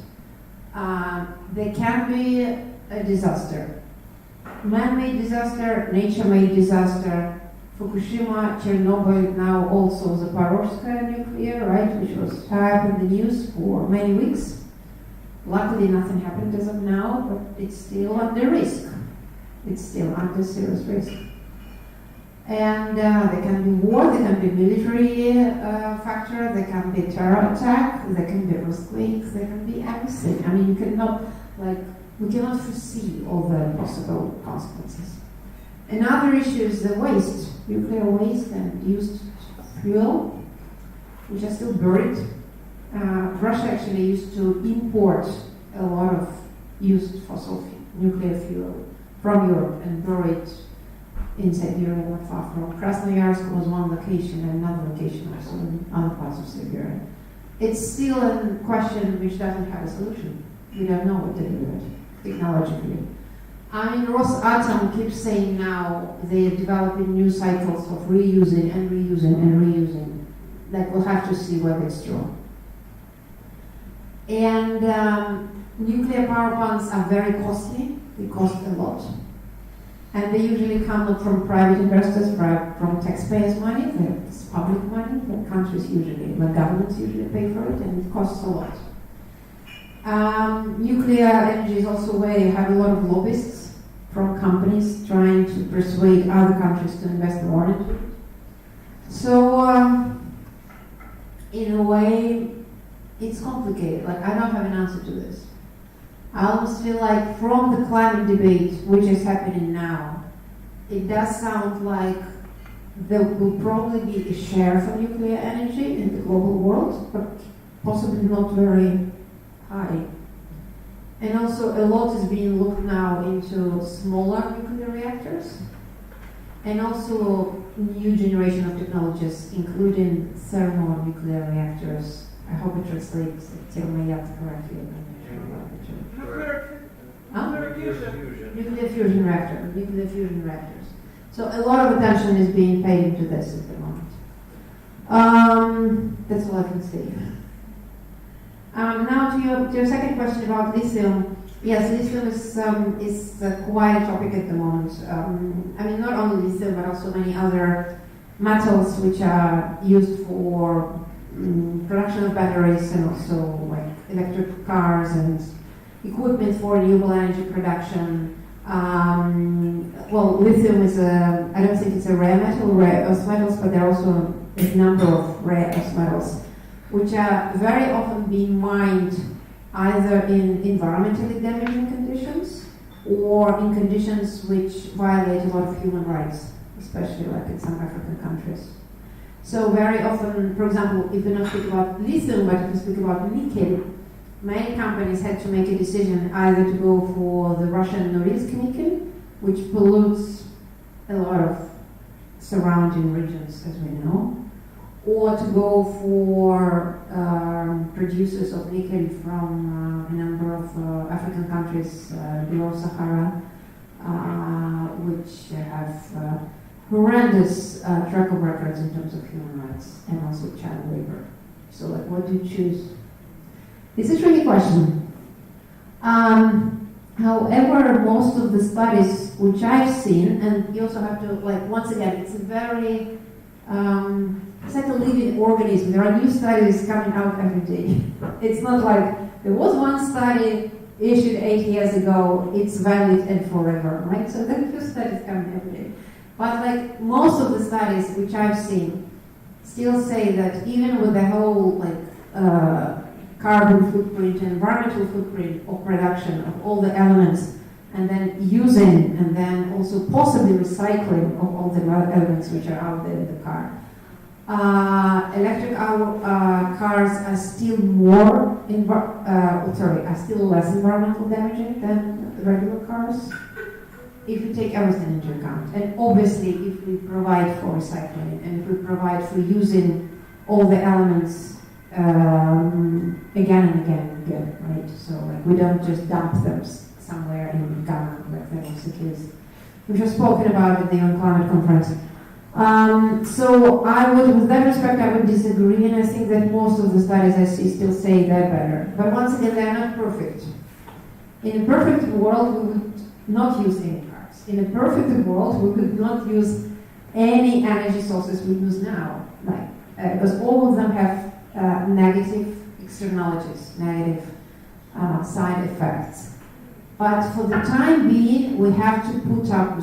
they can be a disaster. Man-made disaster, nature-made disaster, Fukushima, Chernobyl, now also Zaporozhye nuclear, right, which was high up in the news for many weeks. Luckily nothing happened as of now, but it's still under risk. It's still under serious risk. And there can be war, there can be military factor, there can be terror attack, there can be earthquakes, there can be everything. I mean, we cannot foresee all the possible consequences. Another issue is the waste, nuclear waste and used fuel, which are still buried. Russia actually used to import a lot of used fossil nuclear fuel from Europe and bury it in Siberia, not far from Krasnoyarsk was one location, and another location also in other parts of Siberia. It's still a question which doesn't have a solution. We don't know what to do with it technologically. I mean, Rosatom keeps saying now they're developing new cycles of reusing and reusing and reusing. Like, we'll have to see whether it's true. And nuclear power plants are very costly. They cost a lot. And they usually come not from private investors, from taxpayers' money. It's public money. The countries usually, the governments usually pay for it, and it costs a lot. Nuclear energy is also where you have a lot of lobbyists from companies trying to persuade other countries to invest more into it. So, in a way, it's complicated. Like, I don't have an answer to this. I almost feel like from the climate debate, which is happening now, it does sound like there will probably be a share for nuclear energy in the global world, but possibly not very high. And also a lot is being looked now into smaller nuclear reactors, and also new generation of technologies, including thermonuclear reactors. I hope it translates correctly. Nuclear fusion reactors. So a lot of attention is being paid into this at the moment. That's all I can say. Now to your second question about lithium. Yes, lithium is quite a topic at the moment. I mean, not only lithium, but also many other metals which are used for production of batteries and also like electric cars and equipment for renewable energy production. Well, lithium is I don't think it's a rare metal, rare earth metals, but there are also a number of rare earth metals which are very often being mined either in environmentally damaging conditions or in conditions which violate a lot of human rights, especially like in some African countries. So very often, for example, if we don't speak about lithium, but if we speak about nickel, many companies had to make a decision either to go for the Russian Norilsk nickel, which pollutes a lot of surrounding regions, as we know, or to go for producers of nickel from a number of African countries below Sahara, which have horrendous track of records in terms of human rights and also child labor. So, like, what do you choose? It's a tricky question. However, most of the studies which I've seen, and you also have to, like, once again, it's a very, it's like a living organism. There are new studies coming out every day. It's not like there was one study issued 8 years ago, it's valid and forever, right? So there are new studies coming every day. But like most of the studies which I've seen still say that even with the whole carbon footprint and environmental footprint of production of all the elements and then using and then also possibly recycling of all the elements which are out there in the car. Electric cars are still are still less environmental damaging than regular cars, if we take everything into account. And obviously, if we provide for recycling and if we provide for using all the elements again and again and again, right? So like we don't just dump them somewhere in Ghana, like there was the case, which was spoken about at the UN Climate Conference. So I would, with that respect, I would disagree, and I think that most of the studies I see still say they're better. But once again, they're not perfect. In a perfect world, we would not use any cars. In a perfect world, we would not use any energy sources we use now, like because all of them have negative externalities, negative side effects. But for the time being, we have to put up with